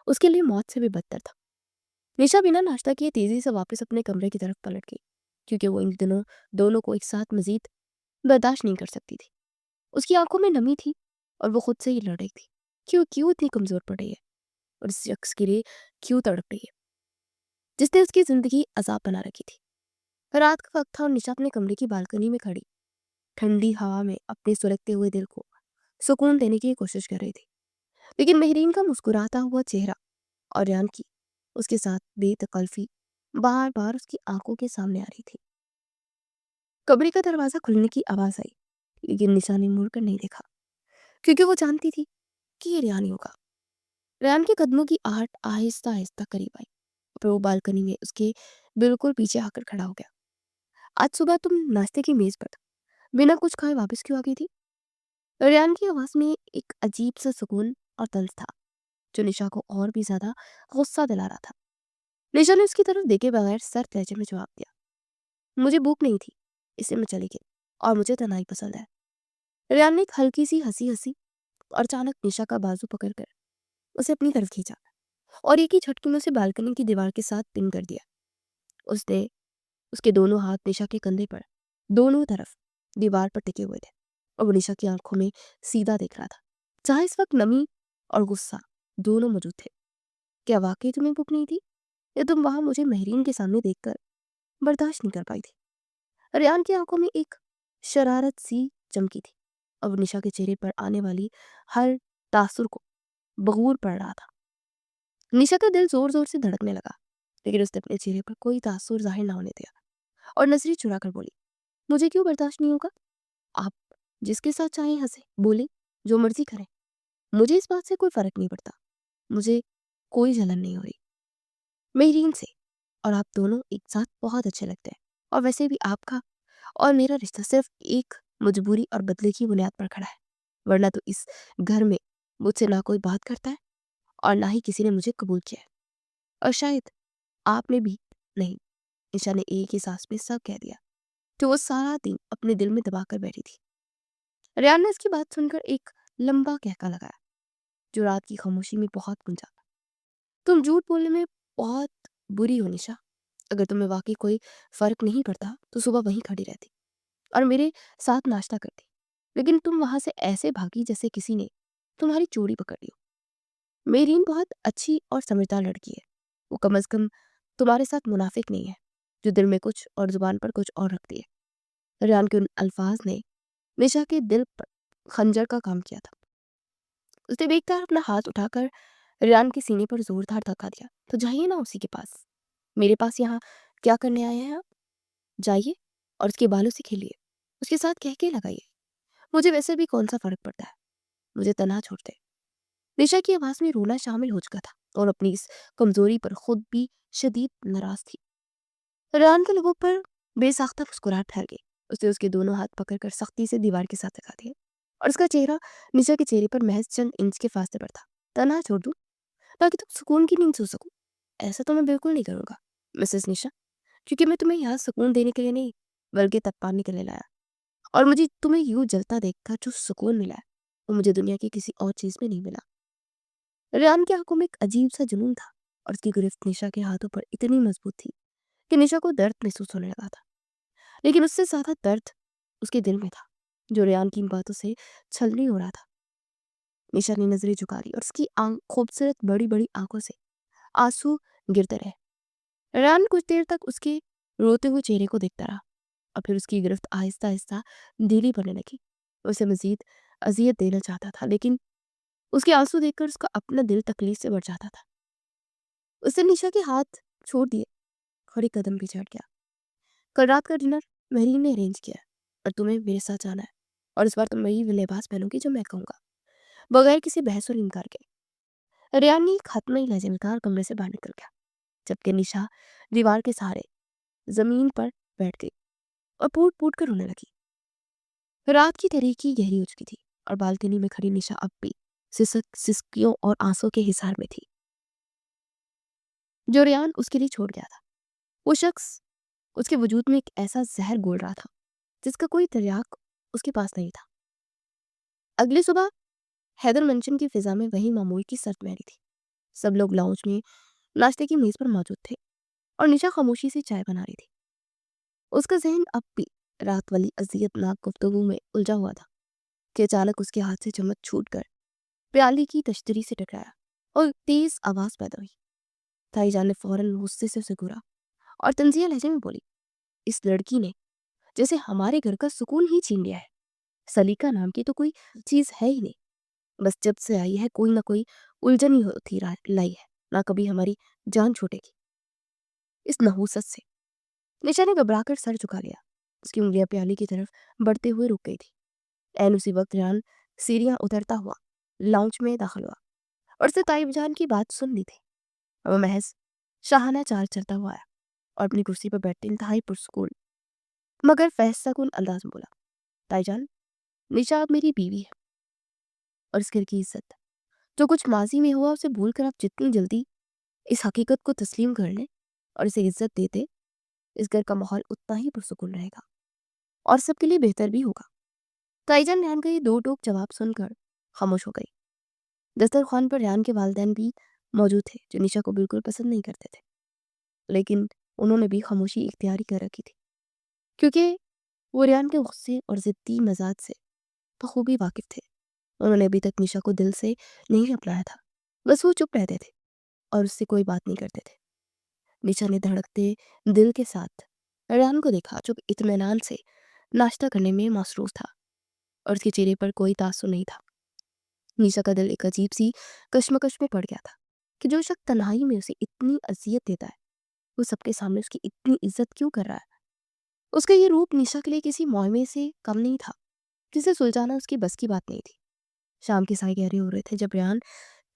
उसके लिए मौत से भी बदतर था। निशा बिना नाश्ता किए तेजी से वापस अपने कमरे की तरफ पलट गई, क्योंकि वो इन दिनों दोनों को एक साथ मजीद बर्दाश्त नहीं कर सकती थी। उसकी आंखों में नमी थी और वो खुद से ही लड़ रही थी। क्यों क्यों इतनी कमजोर पड़ रही है और इस शख्स के लिए क्यों तड़प रही है जिसने उसकी जिंदगी अजाब बना रखी थी। रात का वक्त था और निशा अपने कमरे की बालकनी में खड़ी ठंडी हवा में अपने सुलगते हुए दिल को सुकून देने की कोशिश कर रही थी। लेकिन मेहरीन का मुस्कुराता हुआ चेहरा और यान की उसके साथ बेतकल्फी बार बार उसकी आंखों के सामने आ रही थी। कमरे का दरवाजा खुलने की आवाज आई, लेकिन निशा ने मुड़कर नहीं देखा, क्योंकि वो जानती थी कि ये रेहान ही होगा। रेहान के कदमों की आहट आहिस्ता आहिस्ता करीब आई, फिर वो बालकनी में उसके बिल्कुल पीछे आकर खड़ा हो गया। आज सुबह तुम नाश्ते की मेज पर बिना कुछ खाए वापस क्यों आ गई थी? रेहान की आवाज में एक अजीब सा सुकून और तल्ख था, जो निशा को और भी ज्यादा गुस्सा दिला रहा था। निशा ने उसकी तरफ देखे बगैर सख्त लहजे में जवाब दिया, मुझे भूख नहीं थी, इसलिए मैं चली गई और मुझे तन्हाई पसंद है। रेहान ने एक हल्की सी हंसी हंसी और अचानक निशा का बाजू पकड़कर उसे अपनी तरफ खींचा और एक ही झटके में उसे बालकनी की दीवार के साथ पिन कर दिया। उसने उसके दोनों हाथ निशा के कंधे पर दोनों तरफ दीवार पर टिके हुए थे और वो निशा की आंखों में सीधा देख रहा था, जहां इस वक्त नमी और गुस्सा दोनों मौजूद थे। क्या वाकई तुम्हें भूख नहीं थी या तुम वहां मुझे मेहरीन के सामने देखकर बर्दाश्त नहीं कर पाई थी? रेहान की आंखों में एक शरारत सी चमकी थी और वो निशा के चेहरे पर आने वाली हर तासुर को बगूर पड़ रहा था। निशा का दिल जोर जोर से धड़कने लगा, लेकिन उसने अपने चेहरे पर कोई तासुर जाहिर ना होने दिया और नजरें चुरा कर बोली, मुझे क्यों बर्दाश्त नहीं होगा? आप जिसके साथ चाहें हंसे बोले, जो मर्जी करें, मुझे इस बात से कोई फर्क नहीं पड़ता। मुझे कोई जलन नहीं हो रही मेहरीन से, और आप दोनों एक साथ बहुत अच्छे लगते हैं। और वैसे भी आपका और मेरा रिश्ता सिर्फ एक मजबूरी और बदले की बुनियाद पर खड़ा है, वरना तो इस घर में मुझसे ना कोई बात करता है और ना ही किसी ने मुझे कबूल किया है, और शायद आपने भी नहीं। निशा ने एक ही सांस में सब कह दिया, तो वो सारा दिन अपने दिल में दबा कर बैठी थी। रेहान ने इसकी बात सुनकर एक लंबा कहका लगाया, जो रात की खामोशी में बहुत गूंजा। तुम झूठ बोलने में बहुत बुरी हो निशा। अगर तुम्हें वाकई कोई फर्क नहीं पड़ता तो सुबह वहीं खड़ी रहती और मेरे साथ नाश्ता करती, लेकिन तुम वहां से ऐसे भागी जैसे किसी ने तुम्हारी चोरी पकड़ ली हो। मेरीन बहुत अच्छी और समझदार लड़की है। वो कम अज कम तुम्हारे साथ मुनाफिक नहीं है, जो दिल में कुछ और जुबान पर कुछ और रखती है। रेहान के उन अल्फाज ने निशा के दिल पर खंजर का काम किया था। उसने बेखतार अपना हाथ उठाकर रेहान के सीने पर जोरदार धक्का दिया, तो जाइए ना उसी के पास। मेरे पास यहाँ क्या करने आए हैं आप? जाइए और उसके बालों से खेलिए, उसके साथ कहके लगाइए। मुझे वैसे भी कौन सा फ़र्क पड़ता है, मुझे तन्हा छोड़ दे। निशा की आवाज़ में रोना शामिल हो चुका था और अपनी इस कमज़ोरी पर खुद भी शदीद नाराज़ थी। रेहान के लबों पर बेसाख्ता मुस्कुराहट फैल गई। उसने उसके दोनों हाथ पकड़कर सख्ती से दीवार के साथ लगा दिया और उसका चेहरा निशा के चेहरे पर महज चंद इंच के फासले पर था। तन्हा छोड़ दूं ताकि तुम सुकून की नींद सो सको? ऐसा तो मैं बिल्कुल नहीं करूंगा मिसेस निशा, क्योंकि मैं तुम्हें यहाँ सुकून देने के लिए नहीं बल्कि तपाने के लिए लाया। और मुझे तुम्हें यूं जलता देखकर जो सुकून मिला है वो मुझे दुनिया की किसी और चीज में नहीं मिला। रेहान की आंखों में एक अजीब सा जुनून था और उसकी गिरफ्त निशा के हाथों पर इतनी मजबूत थी कि निशा को दर्द महसूस होने लगा था। लेकिन उससे ज्यादा दर्द उसके दिल में था, जो रेहान की इन बातों से छलनी हो रहा था। निशा ने नजरें झुका ली और उसकी खूबसूरत बड़ी बड़ी आंखों से आंसू गिरते रहे। रेहान कुछ देर तक उसके रोते हुए चेहरे को देखता रहा और फिर उसकी गिरफ्त आहिस्ता आहिस्ता ढीली पड़ने लगी। उसे मजीद अजियत देना चाहता था, लेकिन उसके आंसू देखकर उसका अपना दिल तकलीफ से बढ़ जाता था। उसने निशा के हाथ छोड़ दिए और एक कदम पीछे हट गया। कल रात का डिनर मेहरीन ने अरेंज किया है और तुम्हें मेरे साथ जाना है। और इस बार तुम वही लिबास पहनोगी जो मैं कहूंगा, बगैर किसी बहस और इनकार के। रेहान ने एक हतमी लहजे में कहा और कमरे से बाहर निकल गया, जबकि निशा दीवार के सहारे जमीन पर बैठ गई और फूट फूट कर रोने लगी। रात की तारीकी गहरी हो चुकी थी और बालकनी में खड़ी निशा अब भी सिसकियों और आंसू के हिसार में थी, जो रेहान उसके लिए छोड़ गया था। वो शख्स उसके वजूद में एक ऐसा जहर घोल रहा था जिसका कोई तिर्याक उसके पास नहीं था। अगली सुबह हैदर मंशन की फिजा में वही मामूल की सर्द महरी थी। सब लोग लाउंज में नाश्ते की मेज पर मौजूद थे और निशा खामोशी से चाय बना रही थी। उसका जहन अब भी रात वाली अजियतनाक गुफ्तगू में उलझा हुआ था कि अचानक उसके हाथ से चम्मच छूटकर प्याली की तश्तरी से टकराया और तेज आवाज पैदा हुई। ताईजान ने फौरन गुस्से से उसे घूरा और तंजिया लहजे में बोली, इस लड़की ने जैसे हमारे घर का सुकून ही छीन लिया है। सलीका नाम की तो कोई चीज है ही नहीं। बस जब से आई है कोई ना कोई उलझन ही होती लाई है, ना कभी हमारी जान छूटेगी इस नहूसत से। निशा ने घबराकर सर झुका लिया। उसकी उंगलियां प्याली की तरफ बढ़ते हुए रुक गई थी। एन उसी वक्त रेहान सीढ़ियां उतरता हुआ लाउंज में दाखिल हुआ और उसने ताइब की बात सुन ली थी। वह महज शाहाना चाल चलता हुआ आया और अपनी कुर्सी पर बैठते इंतहाई पुरसुकून मगर फैसलाकुन अंदाज में बोला, ताईजान, निशा अब मेरी बीवी है और इस घर की इज्जत, जो कुछ माजी में हुआ उसे भूलकर आप जितनी जल्दी इस हकीकत को तस्लीम कर लें और इसे इज्जत देते, इस घर का माहौल उतना ही पुरसुकून रहेगा और सबके लिए बेहतर भी होगा। ताईजान रेहान का ये दो टोक जवाब सुनकर खामोश हो गई। दस्तरखान पर रेहान के वालिदैन भी मौजूद थे, जो निशा को बिल्कुल पसंद नहीं करते थे, लेकिन उन्होंने भी खामोशी इख्तियार कर रखी थी, क्योंकि वो रेहान के गुस्से और जिद्दी मिजाज से बखूबी वाकिफ थे। उन्होंने अभी तक निशा को दिल से नहीं अपनाया था, बस वो चुप रहते थे और उससे कोई बात नहीं करते थे। निशा ने धड़कते दिल के साथ रेहान को देखा, जो इत्मीनान से नाश्ता करने में मसरूफ था और उसके चेहरे पर कोई तासुर नहीं था। निशा का दिल एक अजीब सी कश्मकश में पड़ गया था कि जो शख्स तन्हाई में उसे इतनी अजियत देता है, वो सबके सामने उसकी इतनी इज्जत क्यों कर रहा है। उसका ये रूप निशा के लिए किसी मुआवजे से कम नहीं था, जिसे सुलझाना उसकी बस की बात नहीं थी। शाम के साए गहरे हो रहे थे जब रेहान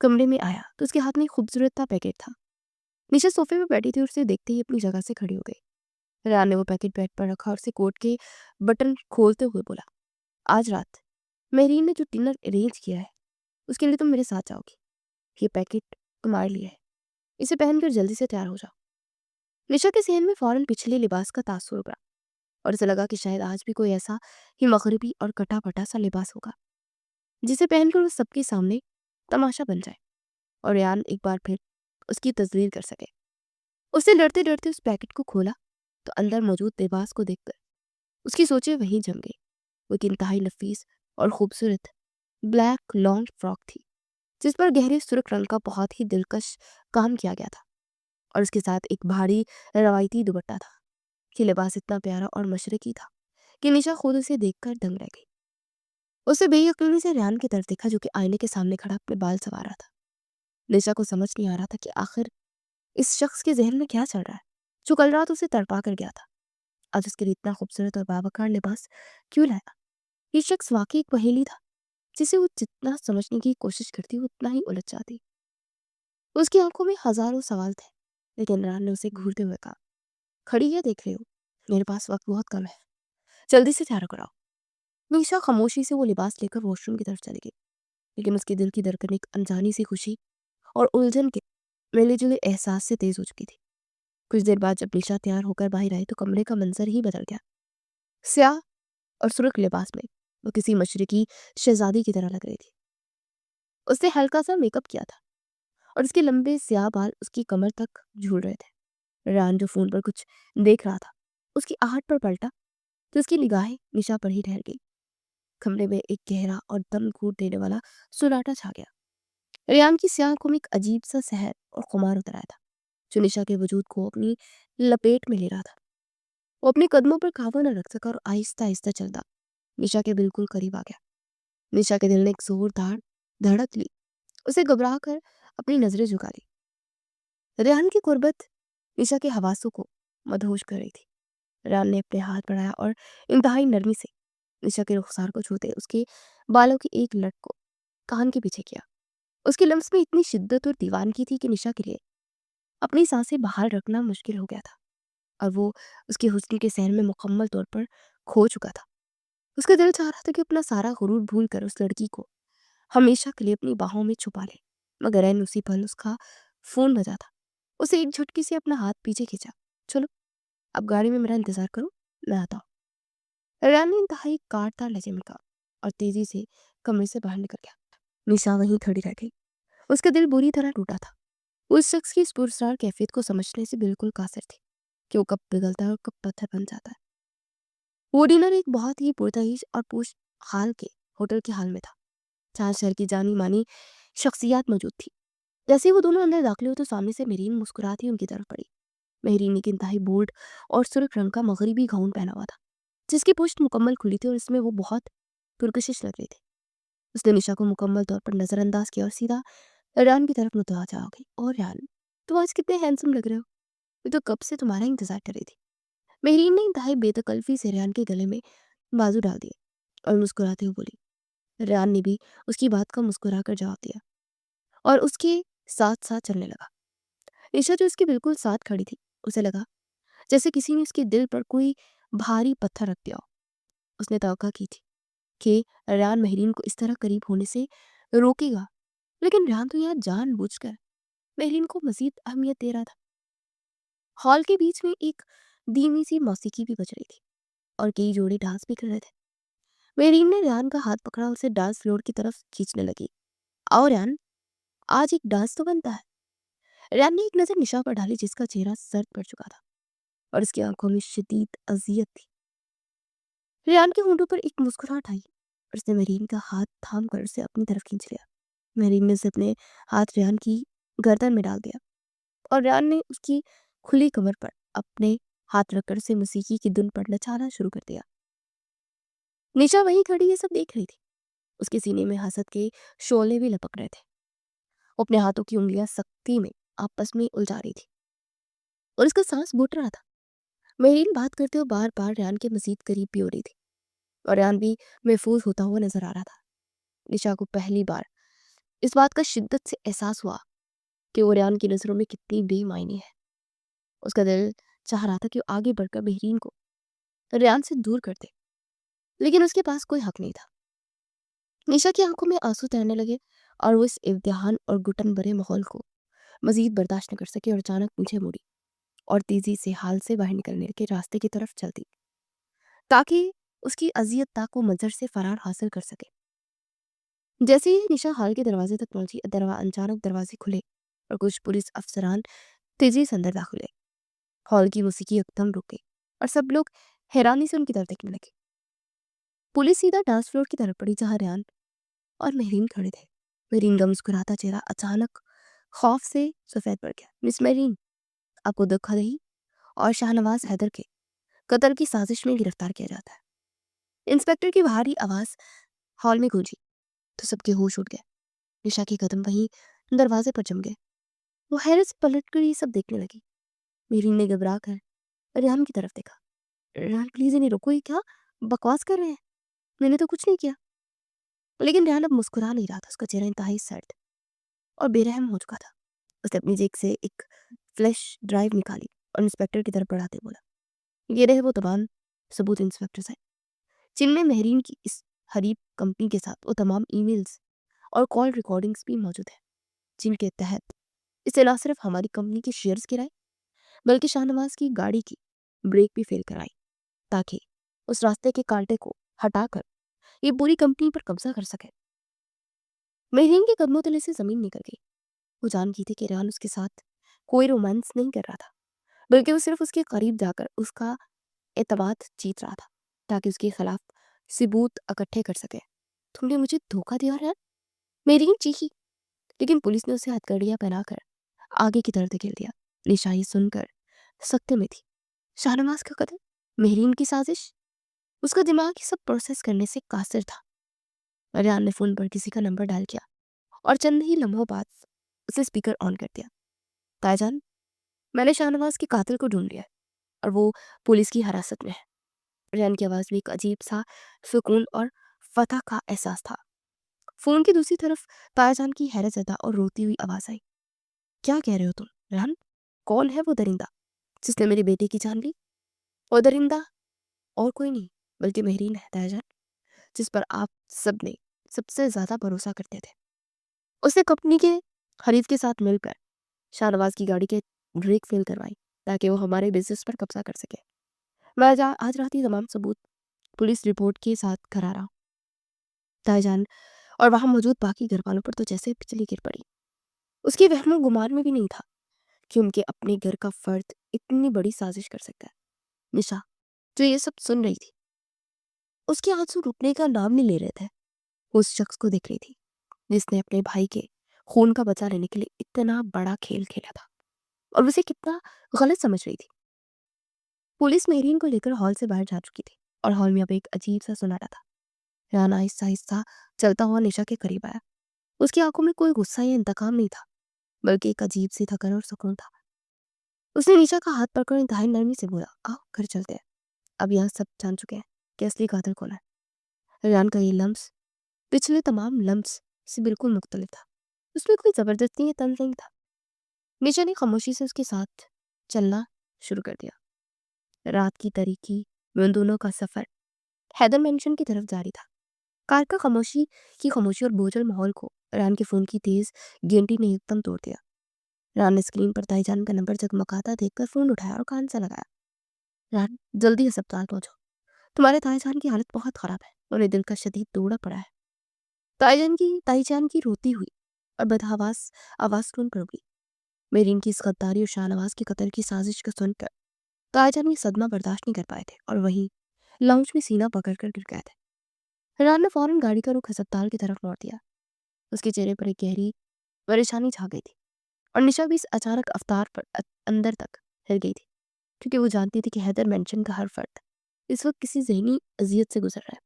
कमरे में आया तो उसके हाथ में एक खूबसूरत सा पैकेट था। निशा सोफे पर बैठी थी और उसे देखते ही अपनी जगह से खड़ी हो गई। रेहान ने वो पैकेट बेड पर रखा और उसे कोट के बटन खोलते हुए बोला, आज रात मेरीन ने जो डिनर अरेंज किया है उसके लिए तुम मेरे साथ जाओगी। ये पैकेट तुम्हारे लिए है, इसे पहनकर जल्दी से तैयार हो जाओ। निशा के सहन में फौरन पिछले लिबास का तासुर उभरा और उसे लगा कि शायद आज भी कोई ऐसा ही मगरबी और कटा-फटा सा लिबास होगा जिसे पहनकर वो सबके सामने तमाशा बन जाए और रेहान एक बार फिर उसकी तस्वीर कर सके। उसने डरते डरते उस पैकेट को खोला तो अंदर मौजूद लिबास को देखकर उसकी सोचें वहीं जम गई। वो एक इंतहाई नफीस और खूबसूरत ब्लैक लॉन्ग फ्रॉक थी, जिस पर गहरे सुर्ख रंग का बहुत ही दिलकश काम किया गया था और उसके साथ एक भारी रवायती दुपट्टा था। ये लिबास इतना प्यारा और मशरकी था कि निशा खुद उसे देखकर दंग रह गई। उसे बेयकीनी से रेहान की तरफ देखा, जो कि आईने के सामने खड़ा अपने बाल संवार रहा था। निशा को समझ नहीं आ रहा था कि आखिर इस शख्स के जहन में क्या चल रहा है, जो कल रात उसे तड़पा कर गया था, आज उसके लिए इतना खूबसूरत और बावकार लिबास क्यों लाया? ये शख्स वाकई एक पहेली था, जिसे वो जितना समझने की कोशिश करती वो उतना ही उलझ जाती। उसकी आंखों में हजारों सवाल थे, लेकिन रान ने उसे घूरते हुए कहा, खड़ी है देख रहे हो, मेरे पास वक्त बहुत कम है, जल्दी से तैयार कराओ। निशा खामोशी से वो लिबास लेकर वॉशरूम की तरफ चली गई, लेकिन उसके दिल की धड़कन एक अनजानी सी खुशी और उलझन के मिले जुले एहसास से तेज हो चुकी थी। कुछ देर बाद जब निशा तैयार होकर बाहर आई तो कमरे का मंजर ही बदल गया। स्याह और सुर्ख लिबास में वो किसी मशरकी शहजादी की तरह लग रही थी। उसने हल्का सा मेकअप किया था और उसके लंबे स्याह बाल उसकी कमर तक झूल रहे थे। रान जो फोन पर कुछ देख रहा था, उसकी आहट पर पलटा तो उसकी निगाहें निशा पर ही ठहर गई। कमरे में एक गहरा और दम घूट देने वाला सन्नाटा छा गया। रेयान की स्याह आंखों में एक अजीब सा सहर और खुमार उतर आया था, जो निशा के वजूद को अपनी लपेट में ले रहा था। वो अपने कदमों पर काबू न रख सका और आहिस्ता आहिस्ता चलता निशा के बिल्कुल करीब आ गया। निशा के दिल ने एक जोरदार धड़क ली, उसे घबरा कर अपनी नजरें झुका ली। रेहान की कुर्बत निशा के हवासों को मदहोश कर रही थी। रेहान ने अपने हाथ बढ़ाया और इंतहाई नरमी से निशा के रुखसार को छूते उसके बालों की एक लट को कान के पीछे किया। उसकी लम्स में इतनी शिद्दत और दीवानगी थी कि निशा के लिए अपनी सांसें बाहर रखना मुश्किल हो गया था, और वो उसके हुस्न के सहर में मुकम्मल तौर पर खो चुका था। उसका दिल चाह रहा था कि अपना सारा गुरूर भूल कर उस लड़की को हमेशा के लिए अपनी बाहों में छुपा ले, मगर ऐन उसी पल उसका फोन बजा था। उसे एक झटके से अपना हाथ पीछे खींचा। चलो, अब गाड़ी में मेरा इंतजार करो, मैं आता हूँ। रैन ने इंतहाई काटता लहजे में कहा और तेजी से कमरे से बाहर निकल गया। निशा वहीं खड़ी रह गई। उसका दिल बुरी तरह टूटा था। उस शख्स की इस पुरस्कार कैफियत को समझने से बिल्कुल कासिर थी कि वो कब पिघलता है और कब पत्थर बन जाता है। वो डिनर एक बहुत ही पुरतहीज और पूछ हाल के होटल के हाल में था, जहाँ शहर की जानी मानी शख्सियात मौजूद थी। जैसे ही वो दोनों अंदर दाखिल हुए तो सामने से मेरीन मुस्कुराती उनकी तरफ पड़ी। मेहरीन एक इंतहाई बोल्ड और सुर्ख रंग का मगरिबी गाउन पहना हुआ था, जिसकी पुष्ट मुकम्मल खुली थी और इसमें वो बहुत पुरकशिश लग रही थी। उसने निशा को मुकम्मल तौर पर नजरअंदाज किया और सीधा रेहान की तरफ मुतवज्जा हो गई। और रेहान, तुम आज कितने हैंडसम लग रहे हो, मैं तो कब से तुम्हारा इंतजार कर रही थी। मेहरीन ने इंतहाई बेतकल्फी से रेहान के गले में बाजू डाल दिया और मुस्कुराते हुए बोली। रेहान ने भी उसकी बात का मुस्कुरा कर जवाब दिया और उसके साथ साथ चलने लगा। निशा जो उसके बिल्कुल साथ खड़ी थी, उसे लगा जैसे किसी ने उसके दिल पर कोई भारी पत्थर रख दिया हो। उसने तवक्का की थी कि रेहान महरीन को इस तरह करीब होने से रोकेगा, लेकिन रेहान तो यहाँ जानबूझकर महरीन को मजीद अहमियत दे रहा था। हॉल के बीच में एक धीमी सी मौसीकी भी बज रही थी और कई जोड़े डांस भी कर रहे थे। महरीन ने रेहान का हाथ पकड़ा और उसे डांस फ्लोर की तरफ खींचने लगी। आओ रेहान, आज एक डांस तो बनता है। रेहान ने एक नजर निशा पर डाली, जिसका चेहरा सर्द पड़ चुका था और उसकी आंखों में शदीद अजियत थी। रेहान के होंठों पर एक मुस्कुराहट आई और उसने मेरीन का हाथ थाम कर उसे अपनी तरफ खींच लिया। मेरीन ने उसे अपने हाथ रेहान की गर्दन में डाल दिया और रेहान ने उसकी खुली कमर पर अपने हाथ रखकर उसे मौसीकी की धुन पर नचाना शुरू कर दिया। निशा वहीं खड़ी ये सब देख रही थी। उसके सीने में हसद के शोले भी लपक रहे थे। वो अपने हाथों की उंगलियां सख्ती में आपस में उलझा रही थी और उसका सांस घुट रहा था। मेरीन बात करते हुए बार बार रेहान के मजीद करीब भी हो रही थी और रेहान भी महफूज होता हुआ नजर आ रहा था। निशा को पहली बार इस बात का शिद्दत से एहसास हुआ कि वो रेहान की नजरों में कितनी बेमायनी है। उसका दिल चाह रहा था कि वो आगे बढ़कर बेहरीन को रेहान से दूर कर दे, लेकिन उसके पास कोई हक नहीं था। निशा की आंखों में आंसू तैरने लगे और वो इस इम्तिहान और घुटन भरे माहौल को मजीद बर्दाश्त न कर सके और अचानक पीछे मुड़ी और तेजी से हाल से बाहर निकलने के रास्ते की तरफ चलती, ताकि उसकी अजियत को मंजर से फरार हासिल कर सके। जैसे ही निशा हॉल के दरवाजे तक पहुंची, अचानक दरवाजे खुले और कुछ पुलिस अफसरान तेजी से अंदर दाखिल हुए। हॉल की मौसीकी एकदम रुक गई और सब लोग हैरानी से उनकी तरफ देखने लगे। पुलिस सीधा डांस फ्लोर की तरफ पड़ी, जहां रेहान और मेहरीन खड़े थे। मेहरीन का मुस्कुराता चेहरा अचानक खौफ से सफेद पड़ गया। मिस मेहरीन, आपको धोखाधड़ी और शाहनवाज हैदर के कत्ल की साजिश में गिरफ्तार किया जाता है। इंस्पेक्टर की भारी आवाज हॉल में गूंजी तो सबके होश उड़ गए। निशा के कदम वहीं दरवाजे पर जम गए। वो हैरत से पलट कर ये सब देखने लगी। मेरी ने घबरा कर रेहान की तरफ देखा। रेहान प्लीज इन्हें रोको, ये क्या बकवास कर रहे हैं, मैंने तो कुछ नहीं किया। लेकिन रेहान अब मुस्कुरा नहीं रहा था, उसका चेहरा इंतहाई सर्द और बेरहम हो चुका था। उसने अपनी जेब से एक फ्लैश ड्राइव निकाली और इंस्पेक्टर की तरफ बढ़ाते बोला, ये रहे वो तमाम सबूत इंस्पेक्टर साहब, जिनमें मेहरीन की इस हरीब कंपनी के साथ वो तमाम ईमेल्स और कॉल रिकॉर्डिंग्स भी मौजूद है, जिनके तहत इसे ना सिर्फ हमारी कंपनी के शेयर्स गिराए बल्कि शाहनवाज की गाड़ी की ब्रेक भी फेल कराई, ताकि उस रास्ते के कांटे को हटाकर ये पूरी कंपनी पर कब्जा कर सके। मेहरीन के कदमों तले से जमीन निकल गई। वो जानती थी कि रेहान उसके साथ कोई रोमांस नहीं कर रहा था, बल्कि वो सिर्फ उसके करीब जाकर उसका एतमाद जीत रहा था, ताकि उसके खिलाफ सबूत इकट्ठे कर सके। तुमने मुझे धोखा दिया है, मेहरीन चीखी, लेकिन पुलिस ने उसे हथकड़ियां पहनाकर आगे की तरफ धकेल दिया। निशा ये सुनकर सख्ते में थी। शाहनवाज का कत्ल, मेहरीन की साजिश, उसका दिमाग ये सब प्रोसेस करने से कासिर था। रेहान ने फोन पर किसी का नंबर डायल किया और चंद ही लम्हों बाद उसे स्पीकर ऑन कर दिया। ताईजान, मैंने शाहनवाज के कातिल को ढूंढ लिया है और वो पुलिस की हिरासत में है। रेहान की आवाज में एक अजीब सा सुकून और फतह का एहसास था। फोन की दूसरी तरफ ताईजान की हैरतज़दा और रोती हुई आवाज आई, क्या कह रहे हो तुम रेहान? कौन है वो दरिंदा जिसने मेरी बेटी की जान ली? वो दरिंदा और कोई नहीं बल्कि मेहरीन है ताईजान, जिस पर आप सबने सबसे ज्यादा भरोसा करते थे। उसने कंपनी के खरीद के साथ मिलकर शाहनवाज की गाड़ी के ब्रेक फेल करवाई, ताकि वो हमारे बिजनेस पर कब्जा कर सके। मैं आज रात ही तमाम सबूत पुलिस रिपोर्ट के साथ करा रहा हूं ताईजान, और वहां मौजूद बाकी घर वालों पर तो जैसे बिजली गिर पड़ी। उसके वहमो गुमान में भी नहीं था कि उनके अपने घर का फर्द इतनी बड़ी साजिश कर सकता है। निशा, जो ये सब सुन रही थी, उसके आंसू रुकने का नाम नहीं ले रहे थे। वो उस शख्स को देख रही थी जिसने अपने भाई के खून का बचा लेने के लिए इतना बड़ा खेल खेला था और उसे कितना गलत समझ रही थी। पुलिस मेहरीन को लेकर हॉल से बाहर जा चुकी थी और हॉल में अब एक अजीब सा सन्नाटा था। राना आहिस्ता आहिस्ता चलता हुआ निशा के करीब आया। उसकी आंखों में कोई गुस्सा या इंतकाम नहीं था, बल्कि एक अजीब सी थकन और सुकून था। उसने निशा का हाथ पकड़ इंतहाई नरमी से बोला, आओ घर चलते हैं, अब यहाँ सब जान चुके हैं कि असली कातिल कौन है। रेहान का ये लम्स पिछले तमाम लम्स से बिल्कुल मुख्तलिफ था। उसमें कोई जबरदस्ती या तंज नहीं था। निशा ने खामोशी से उसके साथ चलना शुरू कर दिया। रात की तारीकी में उन दोनों का सफर हैदर मेंशन की तरफ जारी था। कार का खामोशी और बोझल माहौल को रान के फोन की तेज घंटी ने एकदम तोड़ दिया। रान ने स्क्रीन पर ताईजान का नंबर जगमगाता देखकर फोन उठाया और कान से लगाया। रान, जल्दी अस्पताल पहुंचो, तुम्हारे ताईजान की हालत बहुत खराब है, उन्हें दिल का शदीद दौरा पड़ा है। ताईजान की रोती हुई और बदहवास आवाज सुन कर उठी। मेरीन की इस गद्दारी और शाहनवाज के कत्ल की साजिश को सुनकर ताईजान ये सदमा बर्दाश्त नहीं कर पाए थे और वहीं लाउंज में सीना पकड़कर गिर गए थे। रान ने फौरन गाड़ी का रुख अस्पताल की तरफ मोड़ दिया। उसके चेहरे पर एक गहरी परेशानी छा गई थी और निशा भी इस अचानक अवतार पर अंदर तक हिल गई थी, क्योंकि वो जानती थी कि हैदर मेंशन का हर फर्द इस वक्त किसी जहनी अजियत से गुजर रहा है।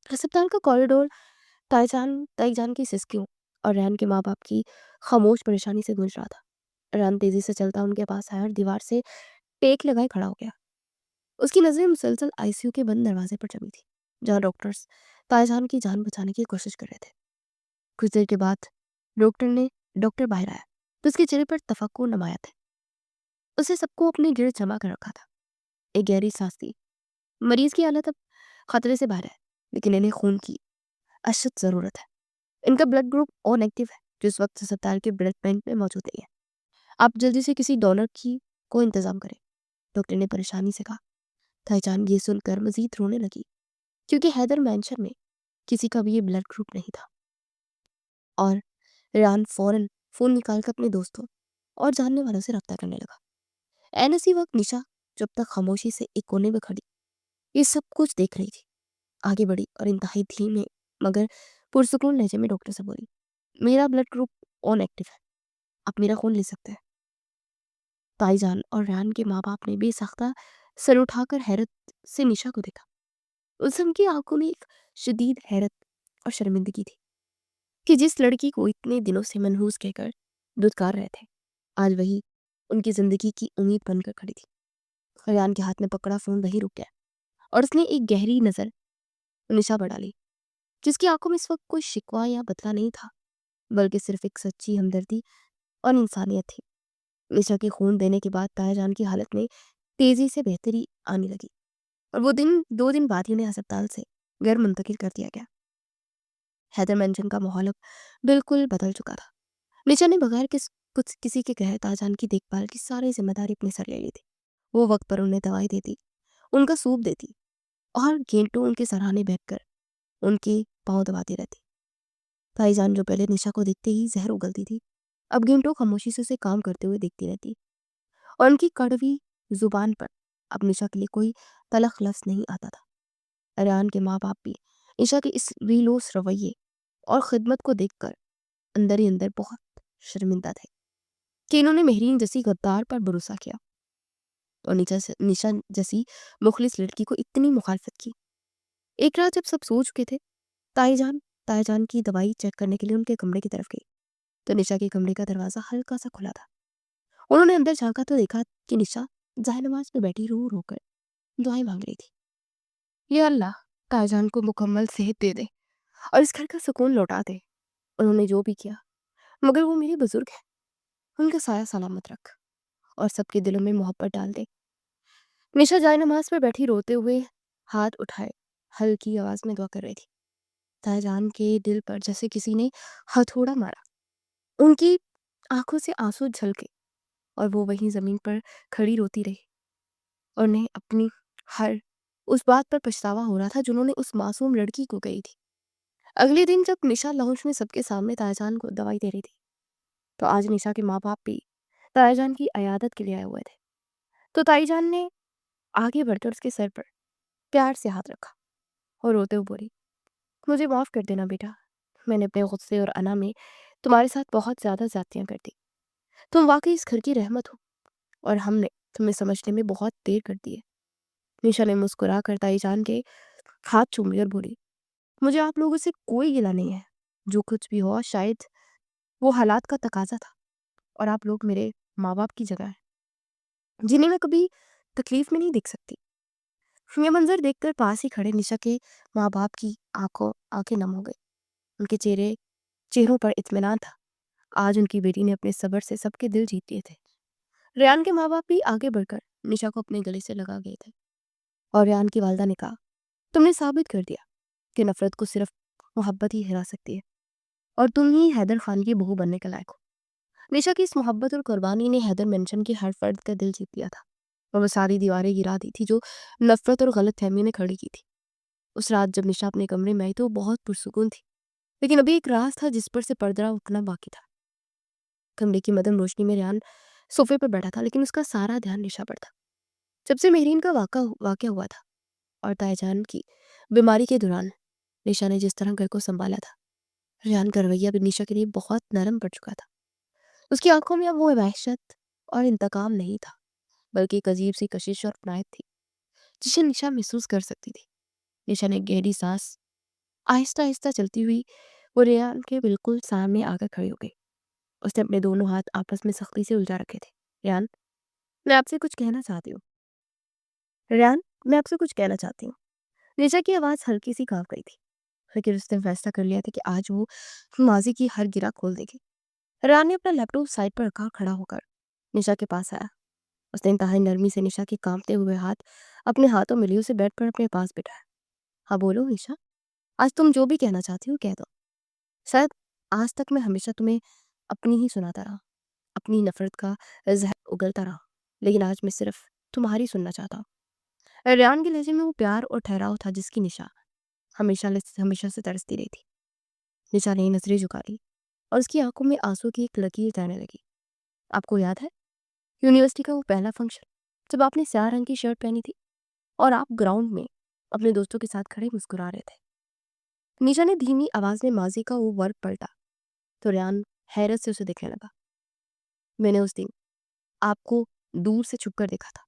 अस्पताल का कॉरिडोर ताईजान की सिसकियों और रैन के माँ बाप की खामोश परेशानी से गूंज रहा था। रैन तेजी से चलता उनके पास आया और दीवार से टेक लगाए खड़ा हो गया। उसकी नजरें मुसलसल आईसीयू के बंद दरवाजे पर जमी थी, जहाँ डॉक्टर्स ताईजान की जान बचाने की कोशिश कर रहे थे। कुछ देर के बाद डॉक्टर बाहर आया तो उसके चेहरे पर तफक्कुर नमाया था। उसे सबको अपने गिरद जमा कर रखा था। एक गहरी सांस थी। मरीज की हालत अब खतरे से बाहर है, लेकिन इन्हें खून की अशद जरूरत है। इनका ब्लड ग्रुप ओ नेगेटिव है, जो इस वक्त अस्पताल के ब्लड बैंक में मौजूद नहीं है। आप जल्दी से किसी डोनर की को इंतजाम करें, डॉक्टर ने परेशानी से कहा। ताईजान ये सुनकर मजीद रोने लगी, क्योंकि हैदर मैंशन में किसी का भी ये ब्लड ग्रुप नहीं था। और रान फौरन फोन निकालकर अपने दोस्तों और जानने वालों से रब्ता करने लगा। एन इसी वक्त निशा जब तक खामोशी से एक कोने में खड़ी ये सब कुछ देख रही थी, आगे बढ़ी और इंतहाई धीमे मगर पुरसुकून लहजे में डॉक्टर से बोली, मेरा ब्लड ग्रुप ओ नेगेटिव है, आप मेरा खून ले सकते हैं। ताईजान और रैन के माँ बाप ने बेसाख्ता सर उठाकर हैरत से निशा को देखा। उस उनकी आंखों में एक शदीद हैरत और शर्मिंदगी थी कि जिस लड़की को इतने दिनों से मनहूस कहकर दुत्कार रहे थे, आज वही उनकी ज़िंदगी की उम्मीद बनकर खड़ी थी। रेहान के हाथ में पकड़ा फ़ोन वहीं रुक गया और उसने एक गहरी नज़र निशा पर डाली, जिसकी आंखों में इस वक्त कोई शिकवा या बदला नहीं था, बल्कि सिर्फ एक सच्ची हमदर्दी और इंसानियत थी। निशा के खून देने के बाद तायाजान की हालत में तेजी से बेहतरी आने लगी और वो दिन 2 दिन बाद ही उन्हें अस्पताल से घर मुंतकिल कर दिया गया। हैदर मेंशन का माहौल अब बिल्कुल बदल चुका था। निशा ने बगैर किसी के कहे ताजान की देखभाल की सारी जिम्मेदारी अपने सर ले ली थी। वो वक्त पर उन्हें दवाई देती, उनका सूप देती और घंटों उनके सराहने बैठकर उनके पाँव दबाती रहती। ताईजान जो पहले निशा को देखते ही जहर उगलती थी, अब घंटों खामोशी से उसे काम करते हुए देखती रहती और उनकी कड़वी जुबान पर अब निशा के लिए कोई तलख लफ्ज नहीं आता था। अरियान के माँ बाप भी निशा के इस रीलोस रवैये और खिदमत को देखकर अंदर ही अंदर बहुत शर्मिंदा थे कि इन्होंने मेहरीन जैसी गद्दार पर भरोसा किया और निशा जैसी मुखलिस लड़की को इतनी मुखालफत की। एक रात जब सब सो चुके थे, ताईजान ताईजान की दवाई चेक करने के लिए उनके कमरे की तरफ गई तो निशा के कमरे का दरवाजा हल्का सा खुला था। उन्होंने अंदर झांका तो देखा कि निशा जायनमाज पे बैठी रो रो कर दुआएं मांग रही थी। ये अल्लाह ताईजान को मुकम्मल सेहत दे दे और इस घर का सुकून लौटा दे। उन्होंने जो भी किया, मगर वो मेरे बुजुर्ग हैं, उनका साया सलामत रख और सबके दिलों में मोहब्बत डाल दे। निशा जाए नमाज पर बैठी रोते हुए हाथ उठाए हल्की आवाज में दुआ कर रही थी। ताईजान के दिल पर जैसे किसी ने हथौड़ा मारा। उनकी आंखों से आंसू झलके और वो वहीं जमीन पर खड़ी रोती रही और उन्हें अपनी हर उस बात पर पछतावा हो रहा था जिन्होंने उस मासूम लड़की को कही थी। अगले दिन जब निशा लाउंज में सबके सामने ताईजान को दवाई दे रही थी तो आज निशा के माँ बाप भी ताईजान की अयादत के लिए आए हुए थे। तो ताईजान ने आगे बढ़कर उसके सर पर प्यार से हाथ रखा और रोते हुए बोली, मुझे माफ़ कर देना बेटा, मैंने अपने गुस्से और अना में तुम्हारे साथ बहुत ज़्यादा ज़्यादतियाँ कर दी। तुम वाकई इस घर की रहमत हो और हमने तुम्हें समझने में बहुत देर कर दी है। निशा ने मुस्कुरा कर ताईजान के हाथ चूम लिया और बोली, मुझे आप लोगों से कोई गिला नहीं है। जो कुछ भी हुआ शायद वो हालात का तकाजा था और आप लोग मेरे माँ बाप की जगह है जिन्हें मैं कभी तकलीफ में नहीं देख सकती। ये मंजर देखकर पास ही खड़े निशा के माँ बाप की आंखें नम हो गई। उनके चेहरों पर इत्मीनान था। आज उनकी बेटी ने अपने सब्र से सबके दिल जीत लिए थे। रेयान के माँ बाप भी आगे बढ़कर निशा को अपने गले से लगा गए थे और रेयान की वालदा ने कहा, तुमने साबित कर दिया कि नफरत को सिर्फ मोहब्बत ही हरा सकती है और तुम ही हैदर खान की बहू बनने के लायक हो। निशा की इस मोहब्बत और कुर्बानी ने हैदर मेंशन के हर फर्द का दिल जीत लिया था और वो सारी दीवारें गिरा दी थी जो नफरत और गलत फहमी ने खड़ी की थी। उस रात जब निशा अपने कमरे में आई तो वो बहुत पुरसुकून थी, लेकिन अभी एक राज था जिस पर से पर्दा उठना बाकी था। कमरे की मदम रोशनी में रेहान सोफे पर बैठा था, लेकिन उसका सारा ध्यान निशा पर था। जब से मेहरीन का वाक़या हुआ था और ताईजान की बीमारी के दौरान निशा ने जिस तरह घर को संभाला था, रेहान का रवैया भी निशा के लिए बहुत नरम पड़ चुका था। उसकी आंखों में अब वो वहशत और इंतकाम नहीं था, बल्कि एक अजीब सी कशिश और अपनायत थी जिसे निशा महसूस कर सकती थी। निशा ने गहरी सांस आहिस्ता आहिस्ता चलती हुई वो रेहान के बिल्कुल सामने आकर खड़ी हो गई। उसने अपने दोनों हाथ आपस में सख्ती से उलझा रखे थे। रेहान, मैं आपसे कुछ कहना चाहती हूँ। रेहान, मैं आपसे कुछ कहना चाहती हूँ। निशा की आवाज़ हल्की सी काँप गई थी, लेकिन उसने फैसला कर लिया था कि आज वो माजी की हर गिरा खोल देगी। रेहान ने अपना लैपटॉप साइड पर रखा और खड़ा होकर निशा के पास आया। उसने इंतहाई नरमी से निशा के कांपते हुए हाथ अपने हाथों में लिए उसे बेड पर अपने पास बिठाया। हाँ बोलो निशा, आज तुम जो भी कहना चाहती हो कह दो। शायद आज तक मैं हमेशा तुम्हें अपनी ही सुनाता रहा, अपनी नफरत का जहर उगलता रहा, लेकिन आज मैं सिर्फ तुम्हारी सुनना चाहता हूँ। रेयान के लहजे में वो प्यार और ठहराव था जिसकी निशा हमेशा से तरसती रही थी। निशा ने नजरें झुका ली और उसकी आंखों में आंसू की एक लकीर तैरने लगी। आपको याद है यूनिवर्सिटी का वो पहला फंक्शन जब आपने स्याह रंग की शर्ट पहनी थी और आप ग्राउंड में अपने दोस्तों के साथ खड़े मुस्कुरा रहे थे। निशा ने धीमी आवाज में माजी का वो वर्ड पलटा तो रेयान हैरत से उसे देखने लगा। मैंने उस दिन आपको दूर से छुपकर देखा था।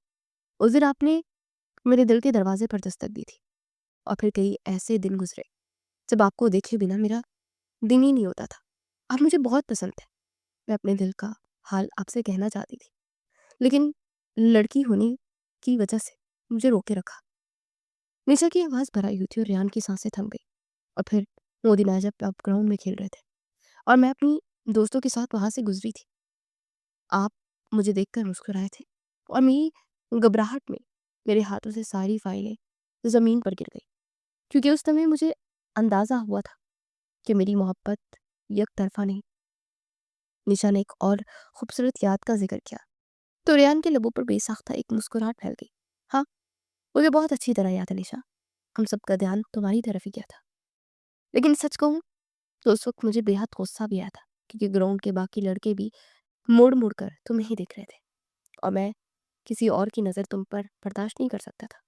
उस दिन आपने मेरे दिल के दरवाजे पर दस्तक दी थी और फिर कई ऐसे दिन गुजरे जब आपको देखे बिना मेरा दिन ही नहीं होता था। आप मुझे बहुत पसंद थे। मैं अपने दिल का हाल आपसे कहना चाहती थी, लेकिन लड़की होने की वजह से मुझे रोके रखा। निशा की आवाज़ भर आई हुई थी और रेहान की सांसें थम गई। और फिर वो दिन आया जब आप ग्राउंड में खेल रहे थे और मैं अपनी दोस्तों के साथ वहाँ से गुज़री थी। आप मुझे देखकर मुस्कुराए थे और मेरी घबराहट में मेरे हाथों से सारी फाइलें ज़मीन पर गिर गई, क्योंकि उस समय मुझे अंदाज़ा हुआ था कि मेरी मोहब्बत एक तरफ़ा नहीं। निशा ने एक और खूबसूरत याद का ज़िक्र किया, तो रेहान के लबों पर बेसाख्ता एक मुस्कुराहट फैल गई। हाँ, मुझे बहुत अच्छी तरह याद है निशा, हम सबका ध्यान तुम्हारी तरफ ही गया था। लेकिन सच कहूँ तो उस वक़्त मुझे बेहद गुस्सा भी आया था, क्योंकि ग्राउंड के बाकी लड़के भी मुड़-मुड़ कर तुम्हें ही देख रहे थे और मैं किसी और की नज़र तुम पर बर्दाश्त नहीं कर सकता था।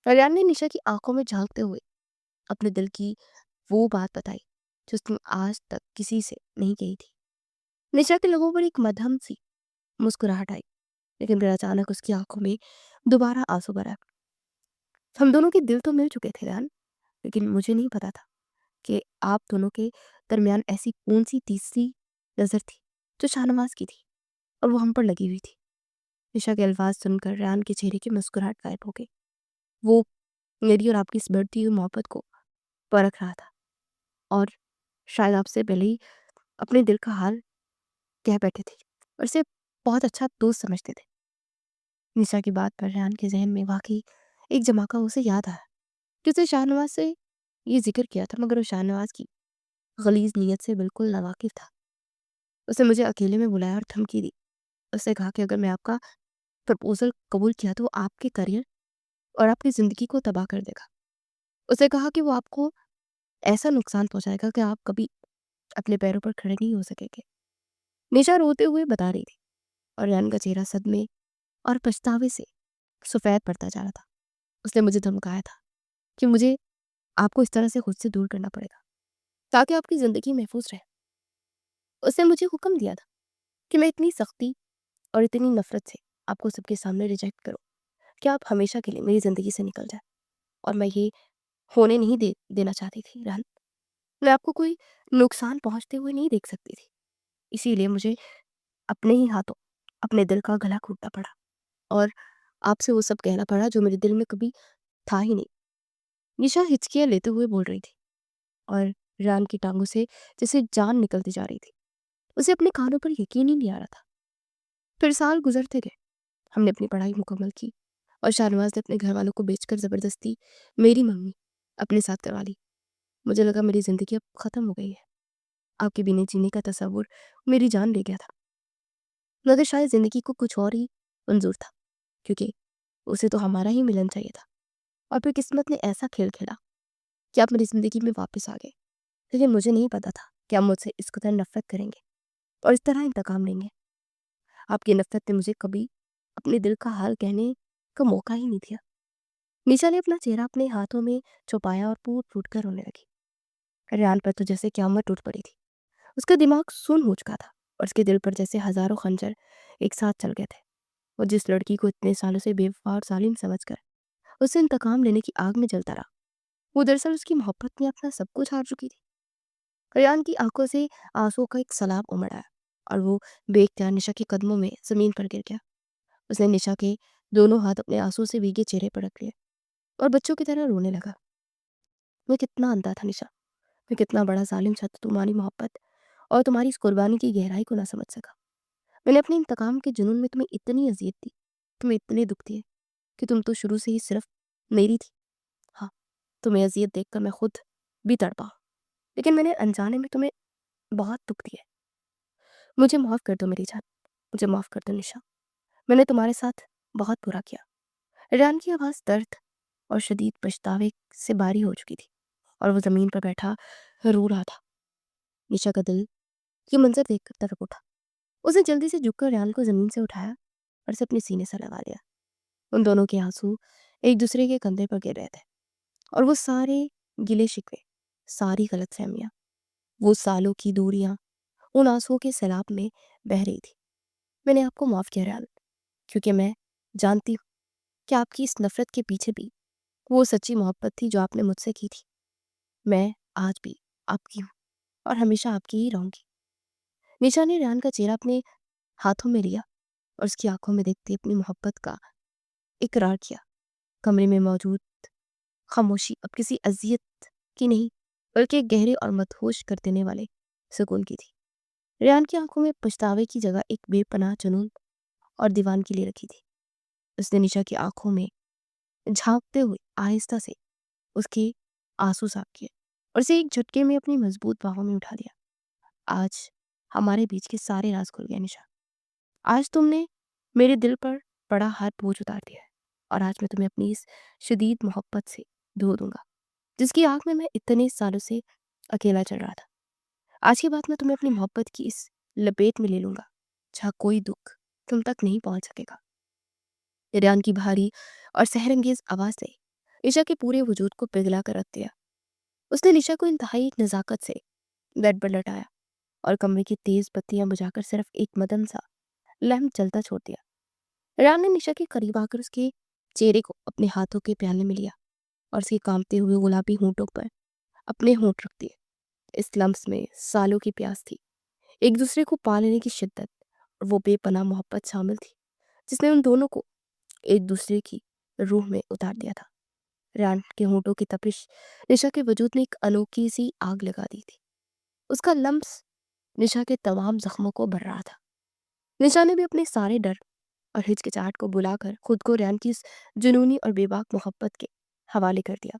कल्याण ने निशा की आंखों में झांकते हुए अपने दिल की वो बात बताई जो उसने आज तक किसी से नहीं कही थी। निशा के लोगों पर एक मध्यम सी मुस्कुराहट आई, लेकिन फिर अचानक उसकी आंखों में दोबारा आंसू भरा। हम दोनों के दिल तो मिल चुके थे रैन, लेकिन मुझे नहीं पता था कि आप दोनों के दरमियान ऐसी कौन सी तीसरी नजर थी जो शाहनवाज की थी और वो हम पर लगी हुई थी। निशा के अल्फाज सुनकर रैन के चेहरे की मुस्कुराहट गायब हो गई। वो मेरी और आपकी इस बढ़ती हुई मोहब्बत को परख रहा था और शायद आपसे पहले ही अपने दिल का हाल कह बैठे थे और इसे बहुत अच्छा दोस्त समझते थे। निशा की बात पर रेहान के जहन में वाकई एक जमाका उसे याद आया कि उसने शाहनवाज से ये जिक्र किया था, मगर वो शाहनवाज की गलीज नीयत से बिल्कुल नावाकिफ था। उसने मुझे अकेले में बुलाया और धमकी दी। उसने कहा कि अगर मैं आपका प्रपोजल कबूल किया तो वो आपके करियर और आपकी ज़िंदगी को तबाह कर देगा। उसने कहा कि वो आपको ऐसा नुकसान पहुंचाएगा कि आप कभी अपने पैरों पर खड़े नहीं हो सकेंगे। निशा रोते हुए बता रही थी और रेहान का चेहरा सदमे और पछतावे से सफ़ेद पड़ता जा रहा था। उसने मुझे धमकाया था कि मुझे आपको इस तरह से खुद से दूर करना पड़ेगा ताकि आपकी ज़िंदगी महफूज रहे। उसने मुझे हुक्म दिया था कि मैं इतनी सख्ती और इतनी नफरत से आपको सबके सामने रिजेक्ट करूं कि आप हमेशा के लिए मेरी ज़िंदगी से निकल जाए। और मैं ये होने नहीं देना चाहती थी रहन। मैं आपको कोई नुकसान पहुंचते हुए नहीं देख सकती थी। इसीलिए मुझे अपने ही हाथों अपने दिल का गला घोटना पड़ा और आपसे वो सब कहना पड़ा जो मेरे दिल में कभी था ही नहीं। निशा हिचकियां लेते हुए बोल रही थी और रान की टांगों से जैसे जान निकलती जा रही थी। उसे अपने कानों पर यकीन ही नहीं आ रहा था। फिर साल गुजरते गए, हमने अपनी पढ़ाई मुकम्मल की और शाहनवाज ने अपने घर वालों को बेचकर ज़बरदस्ती मेरी मम्मी अपने साथ करवा ली। मुझे लगा मेरी ज़िंदगी अब ख़त्म हो गई है। आपके बिना जीने का तसव्वुर मेरी जान ले गया था, मगर शायद ज़िंदगी को कुछ और ही मंजूर था, क्योंकि उसे तो हमारा ही मिलन चाहिए था। और फिर किस्मत ने ऐसा खेल खेला कि आप मेरी ज़िंदगी में वापस आ गए। लेकिन मुझे नहीं पता था कि आप मुझसे इस कदर नफ़रत करेंगे और इस तरह इंतकाम लेंगे। आपकी नफ़रत ने मुझे कभी अपने दिल का हाल कहने का मौका ही नहीं दिया। निशा ने अपना चेहरा अपने हाथों में छुपाया और फूट-फूट कर रोने लगी। रेहान पर तो जैसे क़यामत टूट पड़ी थी। उसका दिमाग सुन्न हो चुका था और उसके दिल पर जैसे हज़ारों खंजर एक साथ चल गए थे। वो जिस लड़की को इतने सालों से बेवफ़ा और ज़ालिम समझकर उससे इंतकाम लेने की आग में जलता रहा, वो दरअसल उसकी मोहब्बत में अपना सब कुछ हार चुकी थी। रेहान की आंखों से आंसुओं का एक सैलाब उमड़ आया और वो बेख्तियार निशा के कदमों में ज़मीन पर गिर गया। उसने निशा के दोनों हाथ अपने आंसू से भीगे चेहरे पर रख लिए और बच्चों की तरह रोने लगा। मैं कितना अंधा था निशा, मैं कितना बड़ा ज़ालिम था तुम्हारी मोहब्बत और तुम्हारी इस कुर्बानी की गहराई को ना समझ सका। मैंने अपने इंतकाम के जुनून में तुम्हें इतनी अज़ियत दी, तुम्हें इतने दुःख दिए कि तुम तो शुरू से ही सिर्फ़ मेरी थी। हाँ, तुम्हें अज़ियत देखकर मैं खुद भी तड़पा, लेकिन मैंने अनजाने में तुम्हें बहुत दुःख दिए। मुझे माफ़ कर दो मेरी जान, मुझे माफ़ कर दो निशा। मैंने तुम्हारे साथ बहुत बुरा किया। रेहान की आवाज़ दर्द और शदीद पछतावे से भारी हो चुकी थी और वो ज़मीन पर बैठा रो रहा था। निशा का दिल ये मंज़र देखकर तड़प उठा। उसने जल्दी से झुककर रेहान को ज़मीन से उठाया और उसे अपने सीने से लगा लिया। उन दोनों के आंसू एक दूसरे के कंधे पर गिर रहे थे और वो सारे गिले शिकवे, सारी गलतफहमियां, वो सालों की दूरियां उन आंसुओं के सैलाब में बह रही थी। मैंने आपको माफ़ किया रेहान, क्योंकि मैं जानती हूँ कि आपकी इस नफ़रत के पीछे भी वो सच्ची मोहब्बत थी जो आपने मुझसे की थी। मैं आज भी आपकी हूँ और हमेशा आपकी ही रहूंगी। निशा ने रेहान का चेहरा अपने हाथों में लिया और उसकी आंखों में देखते अपनी मोहब्बत का इकरार किया। कमरे में मौजूद खामोशी अब किसी अजियत की नहीं, बल्कि एक गहरे और मदहोश कर देने वाले सुकून की थी। रेहान की आंखों में पछतावे की जगह एक बेपनाह जुनून और दीवानगी ले रखी थी। उसने निशा की आंखों में झांकते हुए आहिस्ता से उसके आंसू साफ किए और उसे एक झटके में अपनी मजबूत बाहों में उठा लिया। आज हमारे बीच के सारे राज खुल गए निशा। आज तुमने मेरे दिल पर बड़ा हर बोझ उतार दिया है, और आज मैं तुम्हें अपनी इस शदीद मोहब्बत से धो दूंगा, जिसकी आग में मैं इतने सालों से अकेला चल रहा था। आज के बाद मैं तुम्हें अपनी मोहब्बत की इस लपेट में ले लूंगा, जहाँ कोई दुख तुम तक नहीं पहुंच सकेगा। रेयान की भारी और सहरंगेज आवाज ने निशा के पूरे वजूद को पिघला कर रख दिया। उसने निशा को इंतहाई नजाकत से बेड पर लटाया और कमरे की तेज बत्तियां बुझाकर सिर्फ एक मदन सा लैम्प जलता छोड़ दिया। रेयान ने निशा के करीब आकर उसके चेहरे को अपने हाथों के प्याले में लिया और उसके कांपते हुए गुलाबी होंठों पर अपने होंठ रख दिए। इस लम्स में सालों की प्यास थी, एक दूसरे को पा लेने की शिद्दत और वो बेपनाह मोहब्बत शामिल थी, जिसने उन दोनों को एक दूसरे की रूह में उतार दिया था। रेयान के होंठों की तपिश निशा के वजूद में एक अनोखी सी आग लगा दी थी। उसका लम्स निशा के तमाम जख्मों को भर रहा था। निशा ने भी अपने सारे डर और हिचकिचाहट को बुलाकर खुद को रेयान की इस जुनूनी और बेबाक मोहब्बत के हवाले कर दिया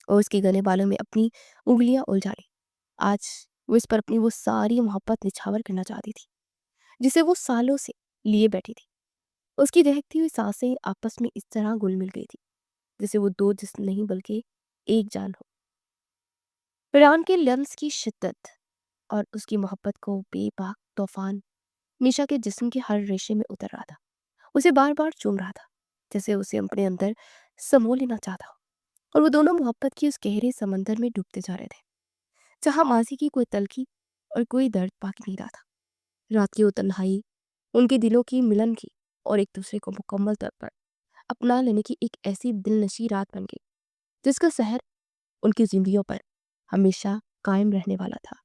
और उसके गले बालों में अपनी उंगलियां उलझा ली। आज वो इस पर अपनी वो सारी मोहब्बत निछावर करना चाहती थी, जिसे वो सालों से लिए बैठी थी। उसकी दहकती हुई सांसें आपस में इस तरह घुल मिल गई थी, जैसे वो दो जिस्म नहीं बल्कि एक जान हो। रेयान के लम्स की शिद्दत और उसकी मोहब्बत को बेबाक तूफान निशा के जिस्म के हर रेशे में उतर रहा था। उसे बार बार चूम रहा था, जैसे उसे अपने अंदर समो लेना चाहता हो। और वो दोनों मोहब्बत की उस गहरे समंदर में डूबते जा रहे थे, जहां माजी की कोई तलखी और कोई दर्द बाकी नहीं रहा था। रात की वो तन्हाई उनके दिलों की मिलन की और एक दूसरे को मुकम्मल तौर पर अपना लेने की एक ऐसी दिलनशी रात बन गई, जिसका सहर उनकी जिंदगियों पर हमेशा कायम रहने वाला था।